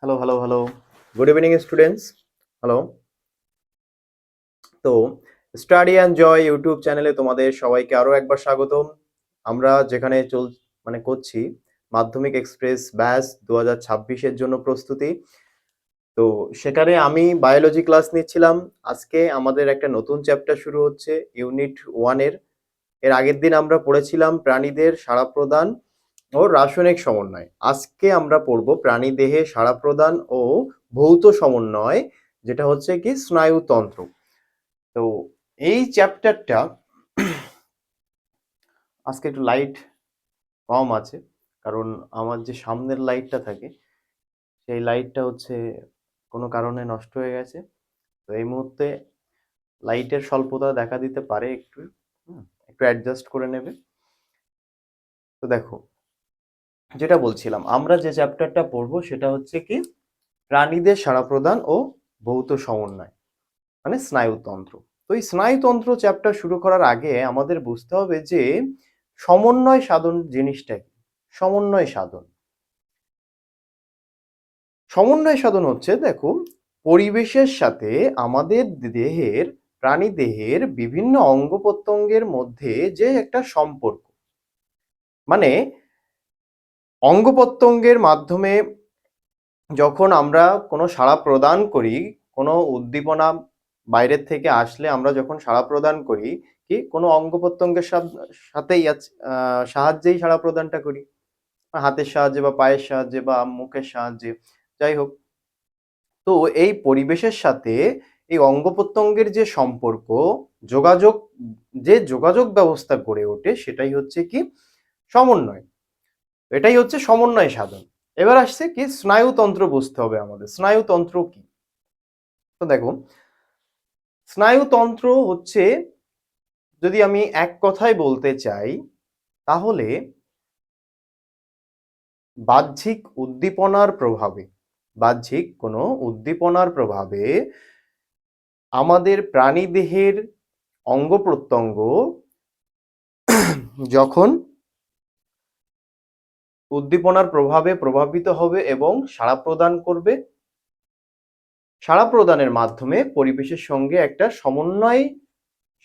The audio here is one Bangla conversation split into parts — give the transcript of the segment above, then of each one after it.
Hello. Good evening students. Hello. তো স্টাডি অ্যান্ড জয় ইউটিউব চ্যানেলে তোমাদের সবাইকে আরো একবার স্বাগতম। আমরা যেখানে করছি মাধ্যমিক এক্সপ্রেস ব্যাচ 2026-এর জন্য প্রস্তুতি। তো সেখানে আমি বায়োলজি ক্লাস নিচ্ছিলাম। আজকে আমাদের একটা নতুন চ্যাপ্টার শুরু হচ্ছে ইউনিট 1 এর। এর আগের দিন আমরা পড়েছিলাম প্রাণীদের সাড়া প্রদান ও রাসায়নিক সমন্বয়। আজকে আমরা পড়ব প্রাণীদেহে সাড়া প্রদান ও ভৌত সমন্বয়, যেটা হচ্ছে কি স্নায়ুতন্ত্র। তো এই চ্যাপ্টারটা আজকে একটু লাইট কম আছে, কারণ আমার যে সামনের লাইটটা থাকে সেই লাইটটা হচ্ছে কোনো কারণে নষ্ট হয়ে গেছে। তো এই মুহূর্তে লাইটের স্বল্পতা দেখা দিতে পারে, একটু অ্যাডজাস্ট করে নেবে। তো দেখো, যেটা বলছিলাম, আমরা যে চ্যাপ্টারটা পড়বো সেটা হচ্ছে কি প্রাণীদের সাড়া প্রদান ও ভৌত সমন্বয়, মানে স্নায়ুতন্ত্র। তো এই স্নায়ুতন্ত্র চ্যাপ্টার শুরু করার আগে আমাদের বুঝতে হবে যে সমন্বয় সাধন জিনিসটা কি। সমন্বয় সাধন সমন্বয় সাধন হচ্ছে, দেখো, পরিবেশের সাথে আমাদের দেহের, প্রাণী দেহের বিভিন্ন অঙ্গ প্রত্যঙ্গের মধ্যে যে একটা সম্পর্ক, মানে অঙ্গ প্রত্যঙ্গের মাধ্যমে যখন আমরা কোনো সাড়া প্রদান করি, কোনো উদ্দীপনা বাইরের থেকে আসলে আমরা যখন সাড়া প্রদান করি, কি কোনো অঙ্গ প্রত্যঙ্গের সাথেই সাহায্যেই সাড়া প্রদানটা করি, হাতের সাহায্যে বা পায়ের সাহায্যে বা মুখের সাহায্যে, যাই হোক। তো এই পরিবেশের সাথে এই অঙ্গ প্রত্যঙ্গের যে সম্পর্ক, যোগাযোগ, যে যোগাযোগ ব্যবস্থা গড়ে ওঠে, সেটাই হচ্ছে কি সমন্বয়। এটাই হচ্ছে সমন্বয় সাধন। এবার আসছে কি স্নায়ুতন্ত্র বুঝতে হবে আমাদের। স্নায়ুতন্ত্র কি? তো দেখো, স্নায়ুতন্ত্র হচ্ছে, যদি আমি এক কথায় বলতে চাই, তাহলে বাহ্যিক উদ্দীপনার প্রভাবে, বাহ্যিক কোনো উদ্দীপনার প্রভাবে আমাদের প্রাণীদেহের অঙ্গ প্রত্যঙ্গ যখন উদ্দীপনার প্রভাবে প্রভাবিত হবে এবং সাড়া প্রদান করবে, সাড়া প্রদানের মাধ্যমে পরিবেশের সঙ্গে একটা সমন্বয়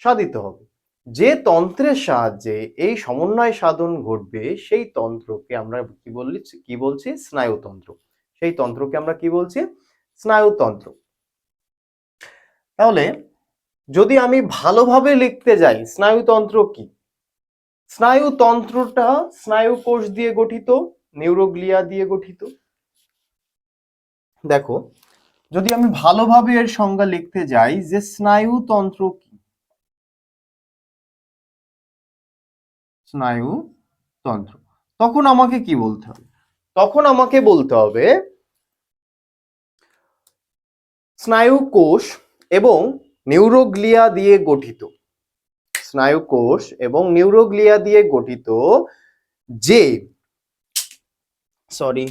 সাধিত হবে। যে তন্ত্রের সাহায্যে এই সমন্বয় সাধন ঘটবে সেই তন্ত্রকে আমরা কি বলছি স্নায়ুতন্ত্র। সেই তন্ত্রকে আমরা কি বলছি স্নায়ুতন্ত্র। তাহলে যদি আমি ভালোভাবে লিখতে যাই স্নায়ুতন্ত্র কি, স্নায়ুতন্ত্রটা স্নায়ু কোষ দিয়ে গঠিত, নিউরোগ্লিয়া দিয়ে গঠিত। দেখো, যদি আমি ভালোভাবে এর সংজ্ঞা লিখতে যাই যে স্নায়ুতন্ত্র কি, স্নায়ুতন্ত্র, তখন আমাকে কি বলতে হবে? তখন আমাকে বলতে হবে স্নায়ু কোষ এবং নিউরোগ্লিয়া দিয়ে গঠিত, স্নায়ু কোষ এবং নিউরোগ্লিয়া দিয়ে গঠিত যে, সরি,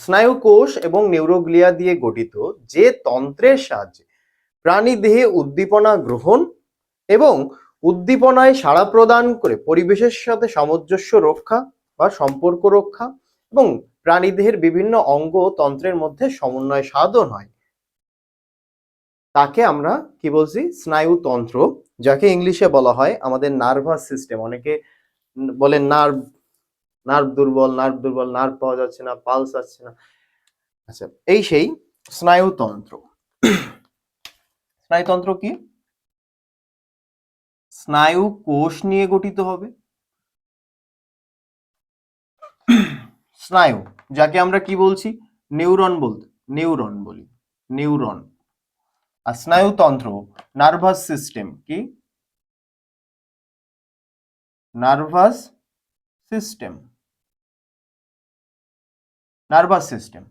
স্নায়ু কোষ এবং নিউরোগ্লিয়া দিয়ে গঠিত যে তন্ত্রের সাহায্যে প্রাণী দেহে উদ্দীপনা গ্রহণ এবং উদ্দীপনায় সাড়া প্রদান করে পরিবেশের সাথে সামঞ্জস্য রক্ষা বা সম্পর্ক রক্ষা এবং প্রাণীদেহের বিভিন্ন অঙ্গ তন্ত্রের মধ্যে সমন্বয় সাধন হয়, তাকে আমরা কি বলছি স্নায়ুতন্ত্র, যাকে ইংলিশে বলা হয় আমাদের নার্ভাস সিস্টেম। অনেকে বলে নার্ভ, নার্ভ দুর্বল, নার্ভ পাওয়া যাচ্ছে না, পালস আসছে না। আচ্ছা, এই সেই স্নায়ুতন্ত্র। স্নায়ুতন্ত্র কি? স্নায়ু কোষ নিয়ে গঠিত হবে। স্নায়ু, যাকে আমরা কি বলছি নিউরন নিউরন বলি, নিউরন। আর স্নায়ুতন্ত্র নার্ভাস সিস্টেম, কি নার্ভাস সিস্টেম, নার্ভাস সিস্টেম।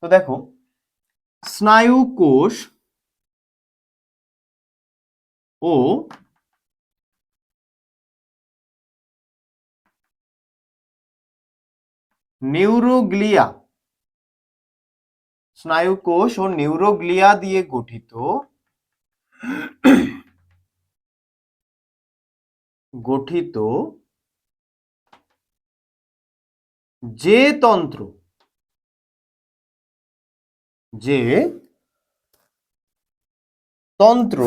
তো দেখো, স্নায়ু কোষ ও নিউরোগ্লিয়া, স্নায়ু কোষ ও নিউরোগ্লিয়া দিয়ে গঠিত গঠিত যে তন্ত্র যে তন্ত্র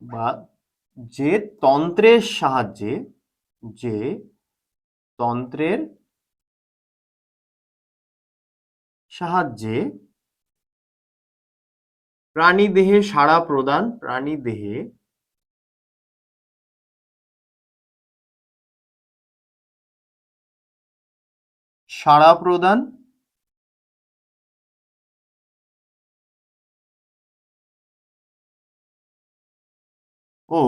বা যে তন্ত্রের সাহায্যে যে তন্ত্রের সাহায্যে প্রাণীদেহে সাড়া প্রদান ও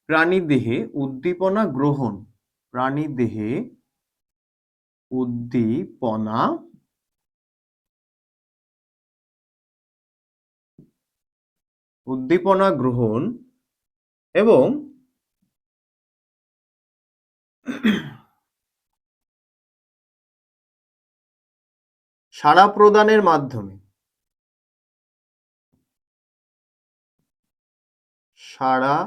প্রাণীদেহে উদ্দীপনা গ্রহণ এবং সাড়া প্রদানের মাধ্যমে সাড়া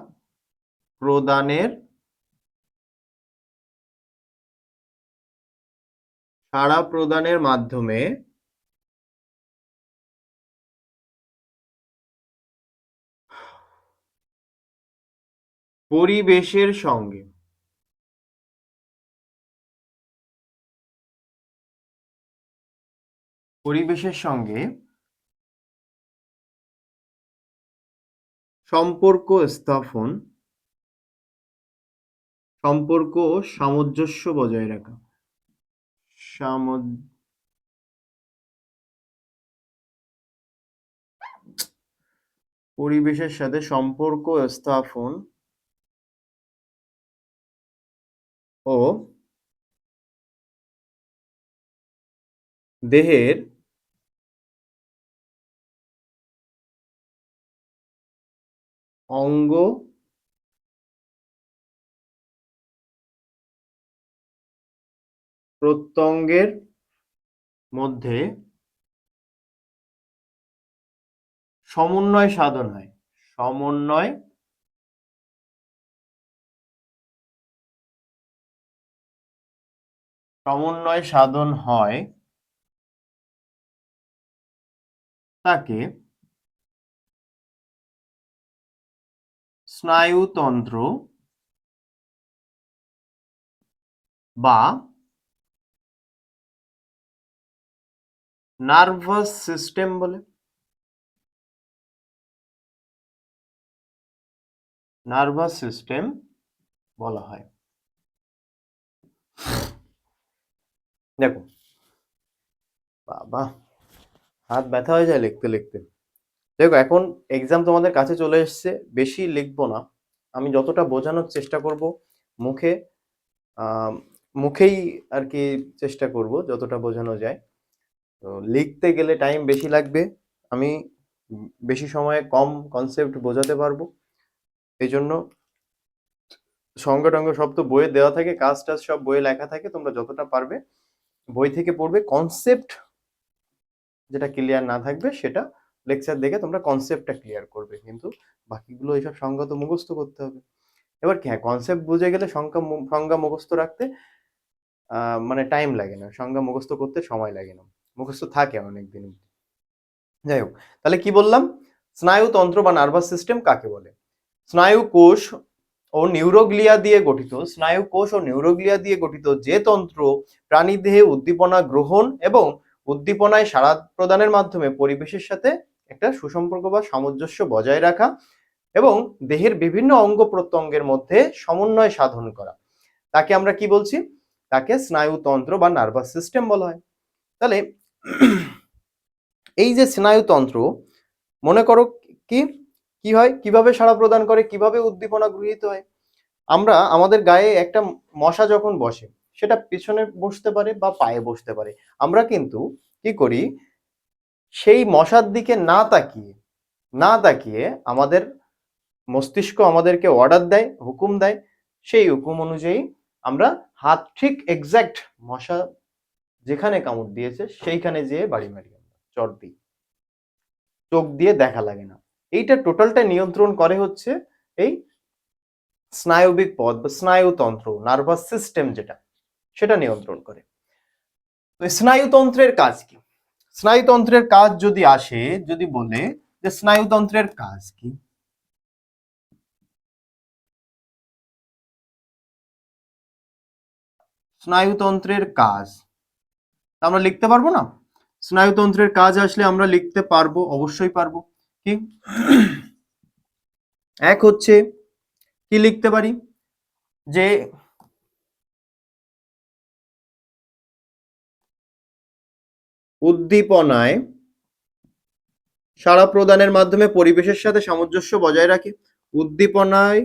প্রদানের মাধ্যমে পরিবেশের সঙ্গে সম্পর্ক ও সামঞ্জস্য বজায় রাখা পরিবেশের সাথে সম্পর্ক স্থাপন ও দেহের অঙ্গ প্রত্যঙ্গের মধ্যে সমন্বয় সাধন হয় তাকে স্নায়ুতন্ত্র বা নার্ভাস সিস্টেম বলা হয়। দেখো বাবা, হাত ব্যথা হয়ে যায় লিখতে লিখতে। দেখো এখন এক্সাম তোমাদের কাছে চলে এসছে, বেশি লিখবো না, আমি যতটা বোঝানোর চেষ্টা করব মুখে মুখেই আর কি চেষ্টা করব যতটা বোঝানো যায়। তো লিখতে গেলে টাইম বেশি লাগবে, আমি বেশি সময়ে কম কনসেপ্ট বোঝাতে পারবো। এই জন্য সংজ্ঞা টঙ্গ সব তো বইয়ে দেওয়া থাকে, কাজ টাজ সব বইয়ে লেখা থাকে, তোমরা যতটা পারবে বই থেকে পড়বে। কনসেপ্ট যেটা ক্লিয়ার না থাকবে সেটা লেকচার দেখে তোমরা কনসেপ্টটা ক্লিয়ার করবে, কিন্তু বাকিগুলো এইসব সংজ্ঞা তো মুখস্থ করতে হবে। এবার কি হ্যাঁ, কনসেপ্ট বুঝে গেলে সংজ্ঞা মুখস্থ রাখতে মানে টাইম লাগে না, সংজ্ঞা মুখস্থ করতে সময় লাগে না, মুখস্থ থাকে অনেকদিন। যাই হোক, তাহলে কি বললাম, স্নায়ুতন্ত্র বা নার্ভাস সিস্টেম কাকে বলে? স্নায়ু কোষ ও নিউরোগ্লিয়া দিয়ে গঠিত যে তন্ত্র প্রাণীদেহে উদ্দীপনা গ্রহণ এবং উদ্দীপনায় সাড়া প্রদানের মাধ্যমে পরিবেশের সাথে একটা সুসম্পর্ক বা সামঞ্জস্য বজায় রাখা এবং দেহের বিভিন্ন অঙ্গ প্রত্যঙ্গের মধ্যে সমন্বয় সাধন করা, তাকে আমরা কি বলছি? তাকে স্নায়ুতন্ত্র বা নার্ভাস সিস্টেম বলা হয়। তাহলে এই যে স্নায়ুতন্ত্র, মনে করো কি কি হয়, কিভাবে সাড়া প্রদান করে, কিভাবে উদ্দীপনা গৃহীত হয়। আমরা আমাদের গায়ে একটা মশা যখন বসে, সেটা পিছনে বসতে পারে বা পায়ে বসতে পারে, আমরা কিন্তু কি করি, সেই মশার দিকে না তাকিয়ে আমাদের মস্তিষ্ক আমাদেরকে অর্ডার দেয়, হুকুম দেয়, সেই হুকুম অনুযায়ী আমরা হাত ঠিক এক্সাক্ট মশা যেখানে কামড় দিয়েছে সেইখানে যেয়ে বাড়ি মারি, আমরা চট দিই, চোখ দিয়ে দেখা লাগে না। এইটা টোটালটা নিয়ন্ত্রণ করে হচ্ছে এই স্নায়বিক পথ বা স্নায়ুতন্ত্র, নার্ভাস সিস্টেম যেটা, সেটা নিয়ন্ত্রণ করে। তো স্নায়ুতন্ত্রের কাজ কি? স্নায়ুতন্ত্রের কাজ যদি আসে, যদি বলে যে স্নায়ুতন্ত্রের কাজ কি, স্নায়ুতন্ত্রের কাজ আমরা লিখতে পারবো না? স্নায়ুতন্ত্রের কাজ আসলে আমরা লিখতে পারবো, অবশ্যই পারবো। কি এক হচ্ছে, কি লিখতে পারি, যে উদ্দীপনায় সাড়া প্রদানের মাধ্যমে পরিবেশের সাথে সামঞ্জস্য বজায় রাখে। উদ্দীপনায়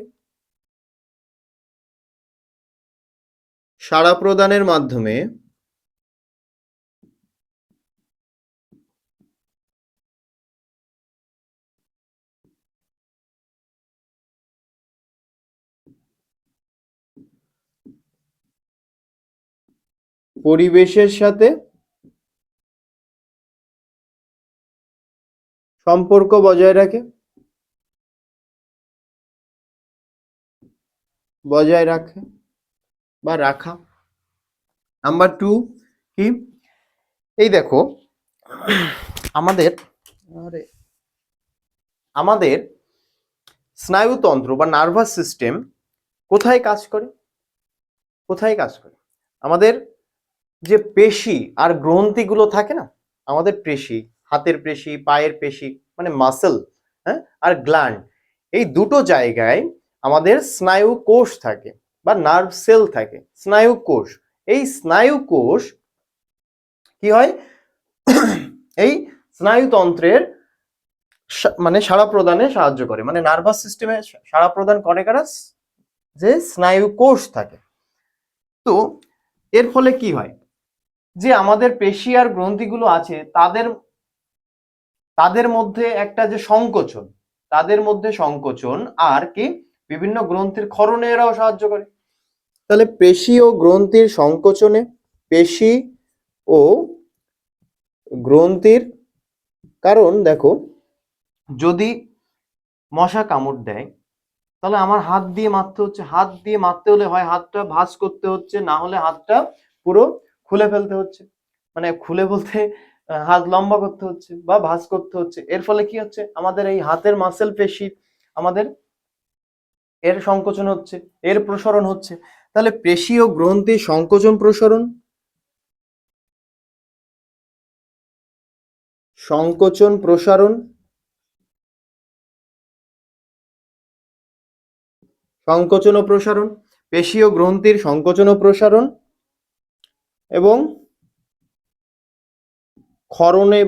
সাড়া প্রদানের মাধ্যমে পরিবেশের সাথে সম্পর্ক বজায় রাখে, বজায় রাখে বা রাখা। নাম্বার 2 কি, এই দেখো আমাদের আমাদের স্নায়ুতন্ত্র বা নার্ভাস সিস্টেম কোথায় কাজ করে? কোথায় কাজ করে? আমাদের যে পেশি আর গ্রন্থিগুলো থাকে না, আমাদের পেশি, হাতের পেশি, পায়ের পেশি, মানে মাসেল, হ্যাঁ, আর গ্ল্যান্ড, এই দুটো জায়গায় আমাদের স্নায়ু কোষ থাকে বা নার্ভ সেল থাকে, স্নায়ু কোষ। এই স্নায়ু কোষ কি হয়, এই স্নায়ুতন্ত্রের মানে সাড়া প্রদানে সাহায্য করে, মানে নার্ভাস সিস্টেমে সাড়া প্রদান করে কারা, যে স্নায়ু কোষ থাকে। তো এর ফলে কি হয়, যে আমাদের পেশি আর গ্রন্থিগুলো আছে তাদের তাদের মধ্যে একটা যে সংকোচন, তাদের মধ্যে সংকোচন আর কি বিভিন্ন গ্রন্থির ক্ষরণে এরাও সাহায্য করে। তাহলে পেশি ও গ্রন্থির সংকোচনে, পেশি ও গ্রন্থির, কারণ দেখো যদি মশা কামড় দেয় তাহলে আমার হাত দিয়ে মারতে হচ্ছে, হাত দিয়ে মারতে হলে হয় হাতটা ভাঁজ করতে হচ্ছে, না হলে হাতটা পুরো খুলে ফেলতে হচ্ছে, মানে খুলে বলতে হাত লম্বা করতে হচ্ছে বা ভাঁজ করতে হচ্ছে। এর ফলে কি হচ্ছে, আমাদের এই হাতের মাসেল পেশি আমাদের এর সংকোচন হচ্ছে, এর প্রসারণ হচ্ছে। তাহলে পেশি ও গ্রন্থি সংকোচন প্রসারণ, সংকোচন প্রসারণ, সংকোচন ও প্রসারণ, পেশি ও গ্রন্থির সংকোচন ও প্রসারণ এবং ক্ষরণে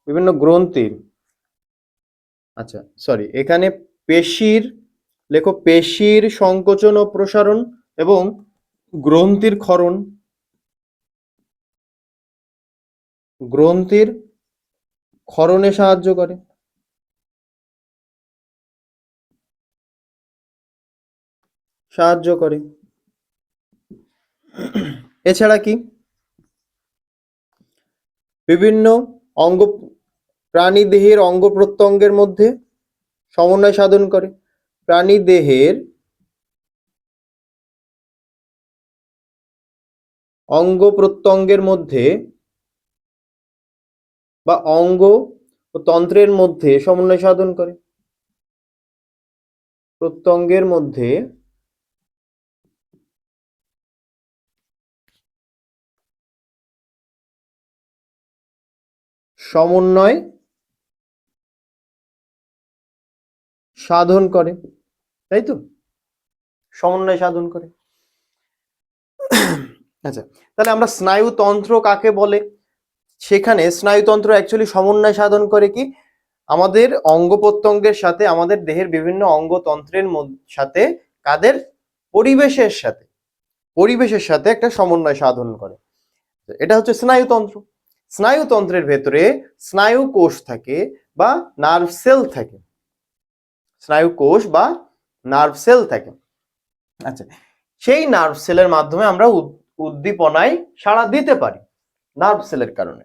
বিভিন্ন গ্রন্থির, আচ্ছা সরি, এখানে পেশির, লেখো পেশির সংকোচন ও প্রসারণ এবং গ্রন্থির ক্ষরণ, গ্রন্থির ক্ষরণে সাহায্য করে, সাহায্য করে। এছাড়া কি, বিভিন্ন অঙ্গ, প্রাণী দেহের অঙ্গ প্রত্যঙ্গের মধ্যে সমন্বয় সাধন করে। প্রাণী দেহের অঙ্গ প্রত্যঙ্গের মধ্যে বা অঙ্গ ও তন্ত্রের মধ্যে সমন্বয় সাধন করে, প্রত্যঙ্গের মধ্যে সমন্বয় সাধন করে, তাই তো, সমন্বয় সাধন করে। আচ্ছা, তাহলে আমরা স্নায়ুতন্ত্র কাকে বলে, সেখানে স্নায়ুতন্ত্র অ্যাকচুয়ালি সমন্বয় সাধন করে কি, আমাদের অঙ্গ প্রত্যঙ্গের সাথে, আমাদের দেহের বিভিন্ন অঙ্গতন্ত্রের সাথে, কাদের, পরিবেশের সাথে, পরিবেশের সাথে একটা সমন্বয় সাধন করে। এটা হচ্ছে স্নায়ুতন্ত্র। স্নায়ুতন্ত্রের ভেতরে স্নায়ু কোষ থাকে বা নার্ভ সেল থাকে, স্নায়ু কোষ বা নার্ভ সেল থাকে। আচ্ছা, সেই নার্ভ সেলের মাধ্যমে আমরা উদ্দীপনায় সাড়া দিতে পারি, নার্ভ সেলের কারণে।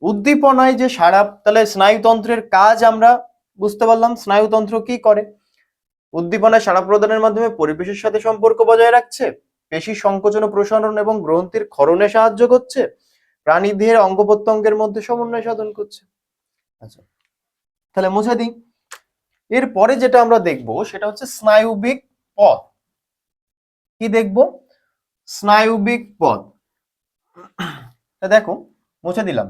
উদ্দীপনায় যে সাড়া, তাহলে স্নায়ুতন্ত্রের কাজ আমরা বুঝতে পারলাম স্নায়ুতন্ত্র কি করে। উদ্দীপনায় সাড়া প্রদানের মাধ্যমে পরিবেশের সাথে সম্পর্ক বজায় রাখছে, পেশি সংকোচন ও প্রসারণ এবং গ্রন্থির ক্ষরণে সাহায্য করছে, প্রাণীদেহের অঙ্গ প্রত্যঙ্গের মধ্যে সমন্বয় সাধন করছে। আচ্ছা, তাহলে মুছে দিই। এরপরে যেটা আমরা দেখব সেটা হচ্ছে স্নায়ুবিক পথ। কি দেখব? স্নায়ুবিক পথ। দেখো, মুছে দিলাম।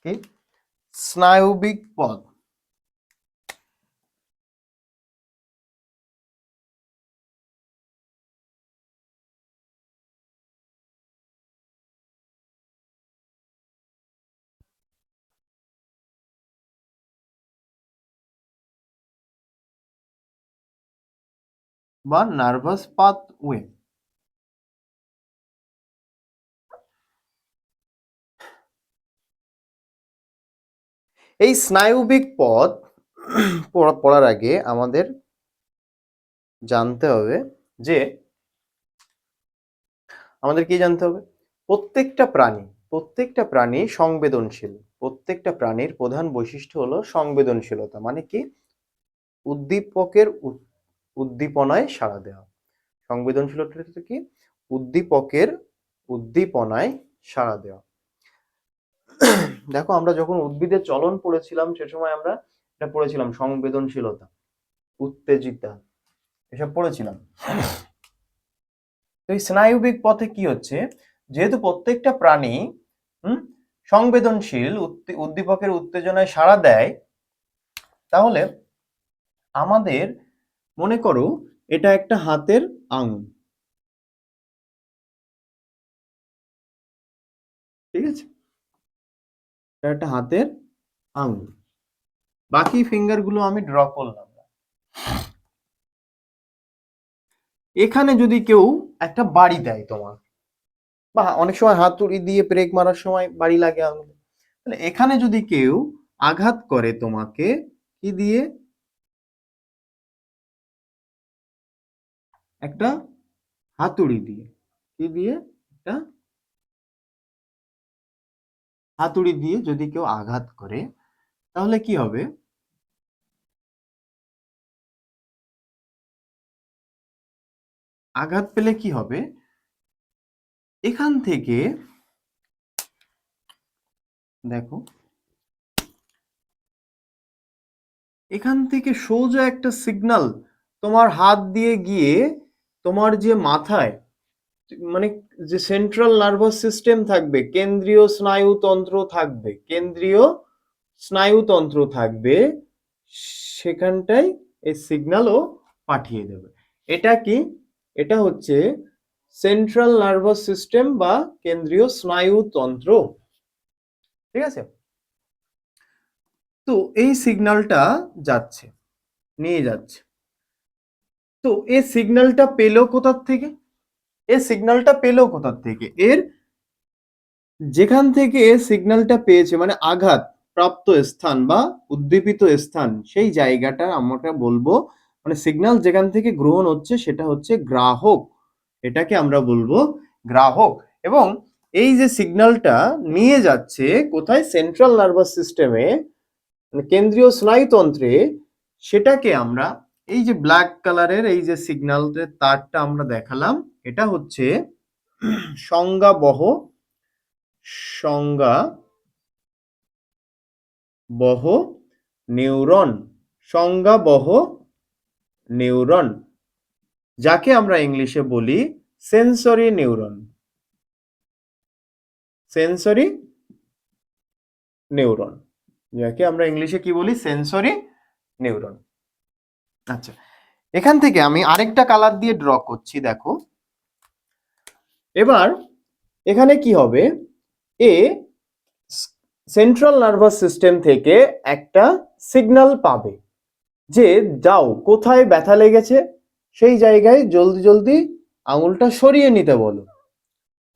কি স্নায়ুবিক পথ? বা নার্ভাস পাথওয়ে। এই স্নায়ুবিক পথ পড়ার আগে আমাদের জানতে হবে যে কি জানতে হবে? প্রত্যেকটা প্রাণী সংবেদনশীল। প্রত্যেকটা প্রাণীর প্রধান বৈশিষ্ট্য হলো সংবেদনশীলতা। মানে কি? উদ্দীপকের উদ্দীপনায় সাড়া দেওয়া। সংবেদনশীলতা হচ্ছে কি? উদ্দীপনায় সাড়া দেওয়া। দেখো, আমরা যখন উদ্ভিদের চলন পড়েছিলাম সে সময় আমরা এটা পড়েছিলাম, সংবেদনশীলতা, উত্তেজিতা, এসব পড়েছিলাম। তো এই স্নায়ুবিক পথে কি হচ্ছে, যেহেতু প্রত্যেকটা প্রাণী সংবেদনশীল, উদ্দীপকের উত্তেজনায় সাড়া দেয়, তাহলে আমাদের মনে করো এটা একটা হাতের আঙুল, ঠিক আছে? এটা একটা হাতের আঙুল। বাকি ফিঙ্গার গুলো আমি ড্র করলাম। এখানে যদি কেউ একটা বাড়ি দেয় তোমার, বা অনেক সময় হাতুড়ি দিয়ে ব্রেক মারার সময় বাড়ি লাগে আঙুলে, তাহলে এখানে যদি কেউ আঘাত করে তোমাকে কি দিয়ে? একটা হাতুড়ি দিয়ে। কি দিয়ে? একটা হাতুড়ি দিয়ে যদি কেউ আঘাত করে, তাহলে কি হবে? আঘাত পেলে কি হবে? এখান থেকে দেখো, এখান থেকে সোজা একটা সিগন্যাল তোমার হাত দিয়ে গিয়ে তোমার যে মাথায়, মানে যে সেন্ট্রাল নার্ভাস সিস্টেম থাকবে, কেন্দ্রীয় স্নায়ুতন্ত্র থাকবে, সেখানটায় এই সিগন্যালও পাঠিয়ে দেবে। এটা কি? এটা হচ্ছে সেন্ট্রাল নার্ভাস সিস্টেম বা কেন্দ্রীয় স্নায়ুতন্ত্র, ঠিক আছে? তো এই সিগন্যালটা যাচ্ছে, নিয়ে যাচ্ছে। তো এই সিগন্যালটা পেলো কোথার থেকে? এর যেখান থেকে সিগন্যালটা পেয়েছে, মানে আঘাত প্রাপ্ত স্থান বা উদ্দীপিত স্থান, সেই জায়গাটা আমরা বলবো, মানে সিগন্যাল যেখান থেকে গ্রহণ হচ্ছে সেটা হচ্ছে গ্রাহক। এটাকে আমরা বলবো গ্রাহক। এবং এই যে সিগন্যালটা নিয়ে যাচ্ছে কোথায়? সেন্ট্রাল নার্ভাস সিস্টেমে, মানে কেন্দ্রীয় স্নায়ুতন্ত্রে, সেটাকে আমরা এই যে ব্ল্যাক কালারের এই যে সিগন্যালের তারটা আমরা দেখালাম, এটা হচ্ছে সংজ্ঞাবহ সংজ্ঞাবহ নিউরন। সংজ্ঞাবহ নিউরন, যাকে আমরা ইংলিশে বলি সেন্সরি নিউরন। সেন্সরি নিউরন, যাকে আমরা ইংলিশে কি বলি? Sensory neuron. আচ্ছা, এখান থেকে আমি আরেকটা কালার দিয়ে ড্র করছি, দেখো। এবার এখানে কি হবে? এ সেন্ট্রাল নার্ভাস সিস্টেম থেকে একটা সিগন্যাল পাবে, যে যাও কোথায় ব্যথা লেগেছে সেই জায়গায় জলদি জলদি আঙুলটা সরিয়ে নিতে বলো,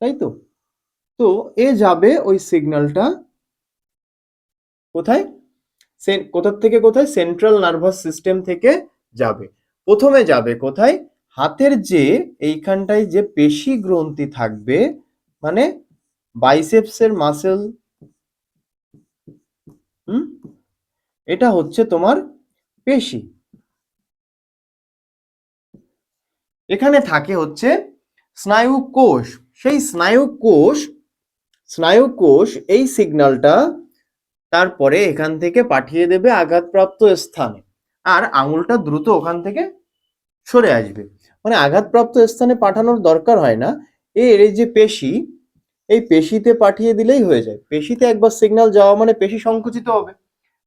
তাই তো? তো এ যাবে ওই সিগন্যালটা কোথায়? কোথা থেকে কোথায়? সেন্ট্রাল নার্ভাস সিস্টেম থেকে যাবে। প্রথমে যাবে কোথায়? হাতের যে এইখানটায় যে পেশি গ্রন্থি থাকবে, মানে বাইসেপসের মাসেল, হুম, এটা হচ্ছে তোমার পেশি। এখানে থাকে হচ্ছে স্নায়ু কোষ। সেই স্নায়ু কোষ এই সিগন্যালটা তারপরে এখান থেকে পাঠিয়ে দেবে আঘাতপ্রাপ্ত স্থানে, আর আঙুলটা দ্রুত ওখান থেকে সরে আসবে। মানে আঘাতপ্রাপ্ত স্থানে পাঠানোর দরকার হয় না, এর এই যে পেশি, এই পেশিতে পাঠিয়ে দিলেই হয়ে যায়। পেশিতে একবার সিগন্যাল যাওয়া মানে পেশি সংকুচিত হবে।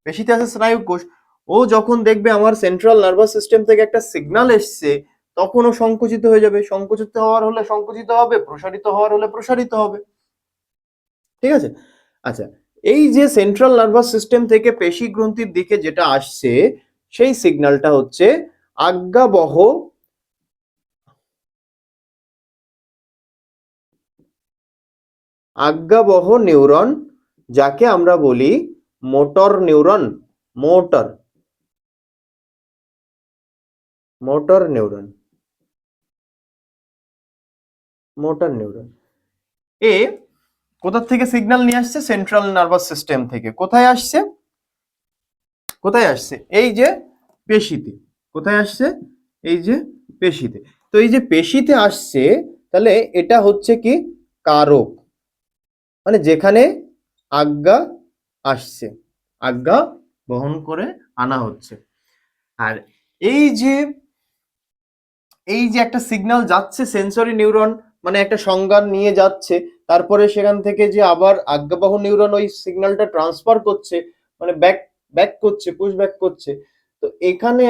পেশিতে আছে স্নায়ু কোষ, ও যখন দেখবে আমার সেন্ট্রাল নার্ভাস সিস্টেম থেকে একটা সিগন্যাল এসছে, তখন ও সংকুচিত হয়ে যাবে। সংকুচিত হওয়ার হলে সংকুচিত হবে, প্রসারিত হওয়ার হলে প্রসারিত হবে। ঠিক আছে? আচ্ছা, এই যে সেন্ট্রাল নার্ভাস সিস্টেম থেকে পেশি গ্রন্থির দিকে যেটা আসছে, সেই সিগন্যালটা হচ্ছে আজ্ঞাবহ আজ্ঞাবহ নিউরন, যাকে আমরা বলি motor neuron. Motor motor neuron motor neuron এ কোথা থেকে সিগন্যাল নিয়ে আসছে? সেন্ট্রাল নার্ভাস সিস্টেম থেকে। কোথায় আসছে? কোথায় আসছে? এই যে পেশিতে। কোথায় আসছে? এই যে পেশিতে। তো এই যে পেশিতে আসছে, তাহলে এটা হচ্ছে কি কারক, মানে যেখানে আজ্ঞা আসছে, আজ্ঞা বহন করে আনা হচ্ছে। আর এই যে একটা সিগন্যাল যাচ্ছে সেন্সরি নিউরন, মানে একটা সংজ্ঞা নিয়ে যাচ্ছে, তারপরে সেখান থেকে যে আবার আজ্ঞাবহ নিউরন ওই সিগন্যালটা ট্রান্সফার করছে, মানে ব্যাক ব্যাক করছে, পুশ ব্যাক করছে। তো এখানে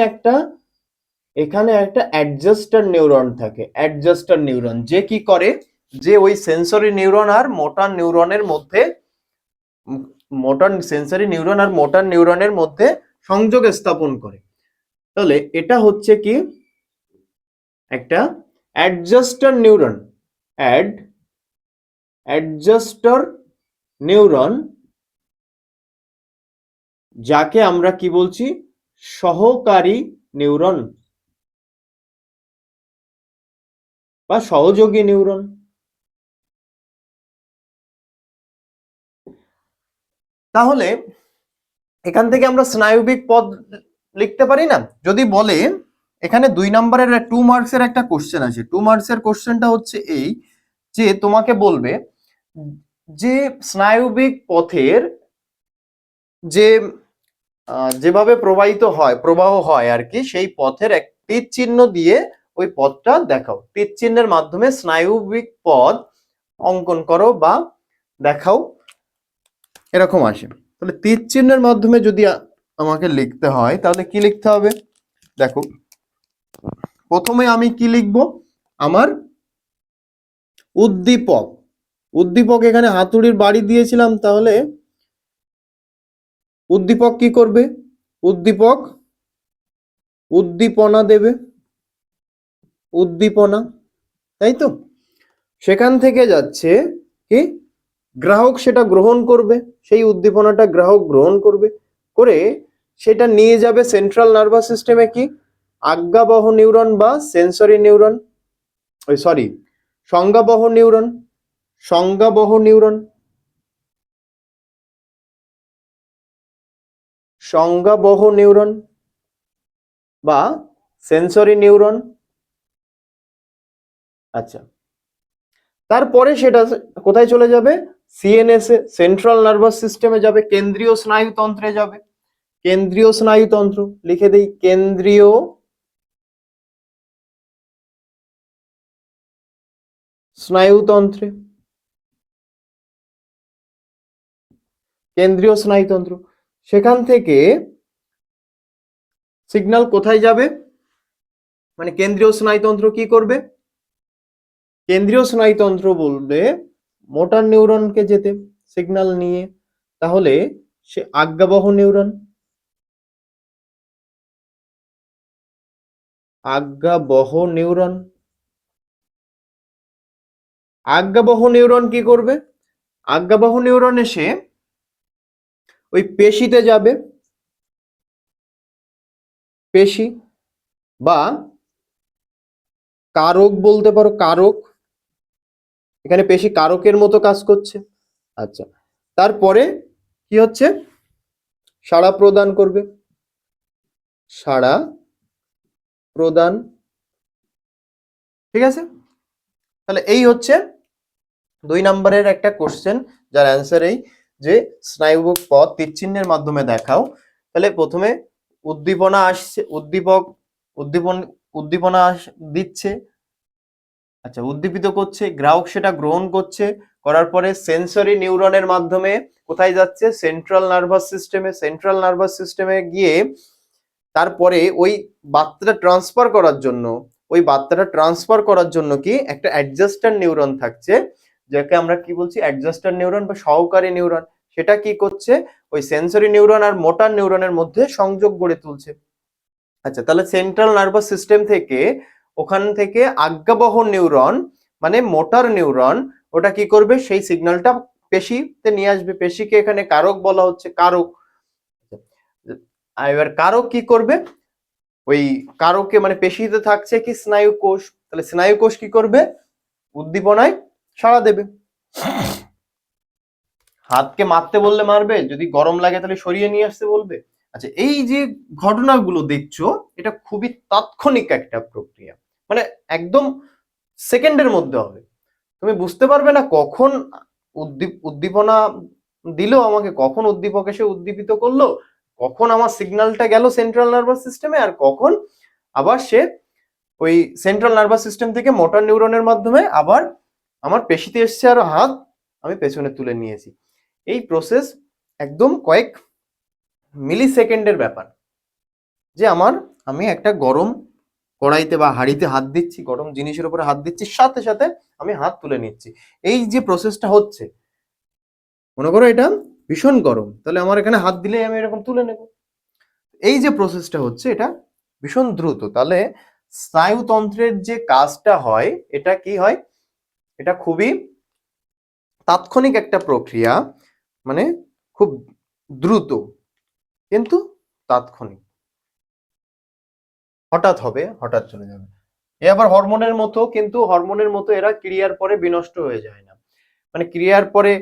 একটা অ্যাডজাস্টার নিউরন থাকে। অ্যাডজাস্টার নিউরন যে কি করে, যে ওই সেন্সরি নিউরন আর মোটর নিউরনের মধ্যে, মোটর সেন্সরি নিউরন আর মোটর নিউরনের মধ্যে সংযোগ স্থাপন করে। তাহলে এটা হচ্ছে কি একটা অ্যাডজাস্টার নিউরন। অ্যাডজাস্টার নিউরন, যাকে আমরা কি বলছি? সহকারী নিউরন বা সহযোগী নিউরন। তাহলে এখান থেকে আমরা স্নায়বিক পদ লিখতে পারি না? যদি বলে এখানে 2 নম্বরের 2 মার্কসের একটা কোশ্চেন আছে, 2 মার্কসের কোশ্চেনটা হচ্ছে এই, যে তোমাকে বলবে যে স্নায়বিক পথের যে যেভাবে প্রবাহ হয় আর কি, সেই পথের এক তীর চিহ্ন দিয়ে ওই পথটা দেখাও। তীর চিহ্নের মাধ্যমে স্নায়বিক পথ অঙ্কন করো বা দেখাও, এরকম আসে। তাহলে তীর চিহ্নের মাধ্যমে যদি আমাকে লিখতে হয়, তাহলে কি লিখতে হবে? দেখো, প্রথমে আমি কি লিখব? আমার উদ্দীপক। উদ্দীপক এখানে হাতুড়ির বাড়ি দিয়েছিলাম, তাহলে উদ্দীপক কি করবে? উদ্দীপক উদ্দীপনা দেবে, উদ্দীপনা, তাই তো? সেখান থেকে যাচ্ছে কি, গ্রাহক সেটা গ্রহণ করবে, সেই উদ্দীপনাটা গ্রাহক গ্রহণ করবে, করে সেটা নিয়ে যাবে সেন্ট্রাল নার্ভাস সিস্টেমে, কি আজ্ঞাবহ নিউরন বা সেন্সরি নিউরন, ওই সরি সংজ্ঞাবহ নিউরন, সংজ্ঞাবহ নিউরন, সংজ্ঞাবহ নিউরন বা সেন্সরি নিউরন। আচ্ছা, তারপরে সেটা কোথায় চলে যাবে? সিএনএস এ, সেন্ট্রাল নার্ভাস সিস্টেমে যাবে, কেন্দ্রীয় স্নায়ুতন্ত্রে যাবে। কেন্দ্রীয় স্নায়ুতন্ত্র লিখে দেই, কেন্দ্রীয় স্নায়ুতন্ত্রে, কেন্দ্রীয় স্নায়ুতন্ত্র। সেখান থেকে সিগন্যাল কোথায় যাবে? মানে কেন্দ্রীয় স্নায়ুতন্ত্র কি করবে? কেন্দ্রীয় স্নায়ুতন্ত্র বলবে মোটর নিউরনকে যেতে সিগন্যাল নিয়ে, তাহলে সে আজ্ঞাবহ নিউরন। আজ্ঞাবহ নিউরন। আজ্ঞাবহ নিউরন কি করবে? আজ্ঞাবহ নিউরন এসে ওই পেশিতে যাবে, পেশি বা কারক বলতে পারো, কারক। এখানে পেশি কারকের মতো কাজ করছে। আচ্ছা, তারপরে কি হচ্ছে? সাড়া প্রদান করবে, সাড়া প্রদান। ঠিক আছে, তাহলে এই হচ্ছে 2 নম্বরের একটা কোশ্চেন, যার অ্যান্সার এই যে স্নায়ুবক পথ তীরচিহ্নের মাধ্যমে দেখাও। তাহলে প্রথমে উদ্দীপনা আসছে, উদ্দীপন উদ্দীপনা দিচ্ছে, আচ্ছা উদ্দীপিত করছে, গ্রাহক সেটা গ্রহণ করছে, করার পরে সেন্সরি নিউরনের মাধ্যমে কোথায় যাচ্ছে? সেন্ট্রাল নার্ভাস সিস্টেমে। সেন্ট্রাল নার্ভাস সিস্টেমে গিয়ে তারপরে ওই বার্তাটা ট্রান্সফার করার জন্য, কি একটা অ্যাডজাস্টার নিউরন থাকছে, যাকে আমরা কি বলছি? অ্যাডজাস্টার নিউরন বা সহকারী নিউরন। সেটা কি করছে? ওই সেন্সরি নিউরন আর মোটর নিউরনের মধ্যে সংযোগ গড়ে তুলছে। আচ্ছা, তাহলে সেন্ট্রাল নার্ভাস সিস্টেম থেকে, ওখান থেকে আজ্ঞাবহ নিউরন মানে মোটর নিউরন, ওটা কি করবে? সেই সিগন্যালটা পেশিতে নিয়ে আসবে। পেশিকে এখানে কারক বলা হচ্ছে, কারক। এবার কারক কি করবে? ওই কারকে মানে পেশিতে থাকছে কি? স্নায়ু কোষ। তাহলে স্নায়ু কোষ কি করবে? উদ্দীপনায় সাড়া দেবে। হাতকে মারতে বললে মারবে, যদি গরম লাগে তাহলে সরিয়ে নিয়ে আসতে বলবে। আচ্ছা, এই যে ঘটনাগুলো দেখছো, এটা খুবই তাৎক্ষণিক একটা প্রক্রিয়া, মানে একদম সেকেন্ডের মধ্যে হবে। তুমি বুঝতে পারবে না কখন উদ্দীপনা দিল আমাকে, কখন উদ্দীপক এসে উদ্দীপিত করলো, কখন আমার সিগন্যালটা গেল সেন্ট্রাল নার্ভাস সিস্টেমে, আর কখন আবার সে ওই সেন্ট্রাল নার্ভাস সিস্টেম থেকে মোটর নিউরনের মাধ্যমে আবার আমার পেশিতে এসছে, আর হাত আমি পেছনে তুলে নিয়েছি। এই প্রসেস একদম কয়েক মিলি সেকেন্ডের ব্যাপার। যে আমি একটা গরম কড়াইতে বা হাঁড়িতে হাত দিচ্ছি, গরম জিনিসের উপরে হাত দিচ্ছি, সাথে সাথে আমি হাত তুলে নিচ্ছি। এই যে প্রসেসটা হচ্ছে, মনে করো এটা ভীষণ গরম, তাহলে আমার এখানে হাত দিলেই আমি এরকম তুলে নেব। এই যে প্রসেসটা হচ্ছে, এটা ভীষণ দ্রুত। তাহলে স্নায়ুতন্ত্রের যে কাজটা হয়, এটা কি হয়? এটা খুবই তাৎক্ষণিক একটা প্রক্রিয়া, মানে খুব দ্রুত কিন্তু তাৎক্ষণিক। হঠাৎ হবে, হঠাৎ চলে যাবে। এ আবার হরমোনের মতো, কিন্তু হরমোনের মতো এরা ক্রিয়ার পরে বিনষ্ট হয়ে যায় না। মানে ক্রিয়ার পরে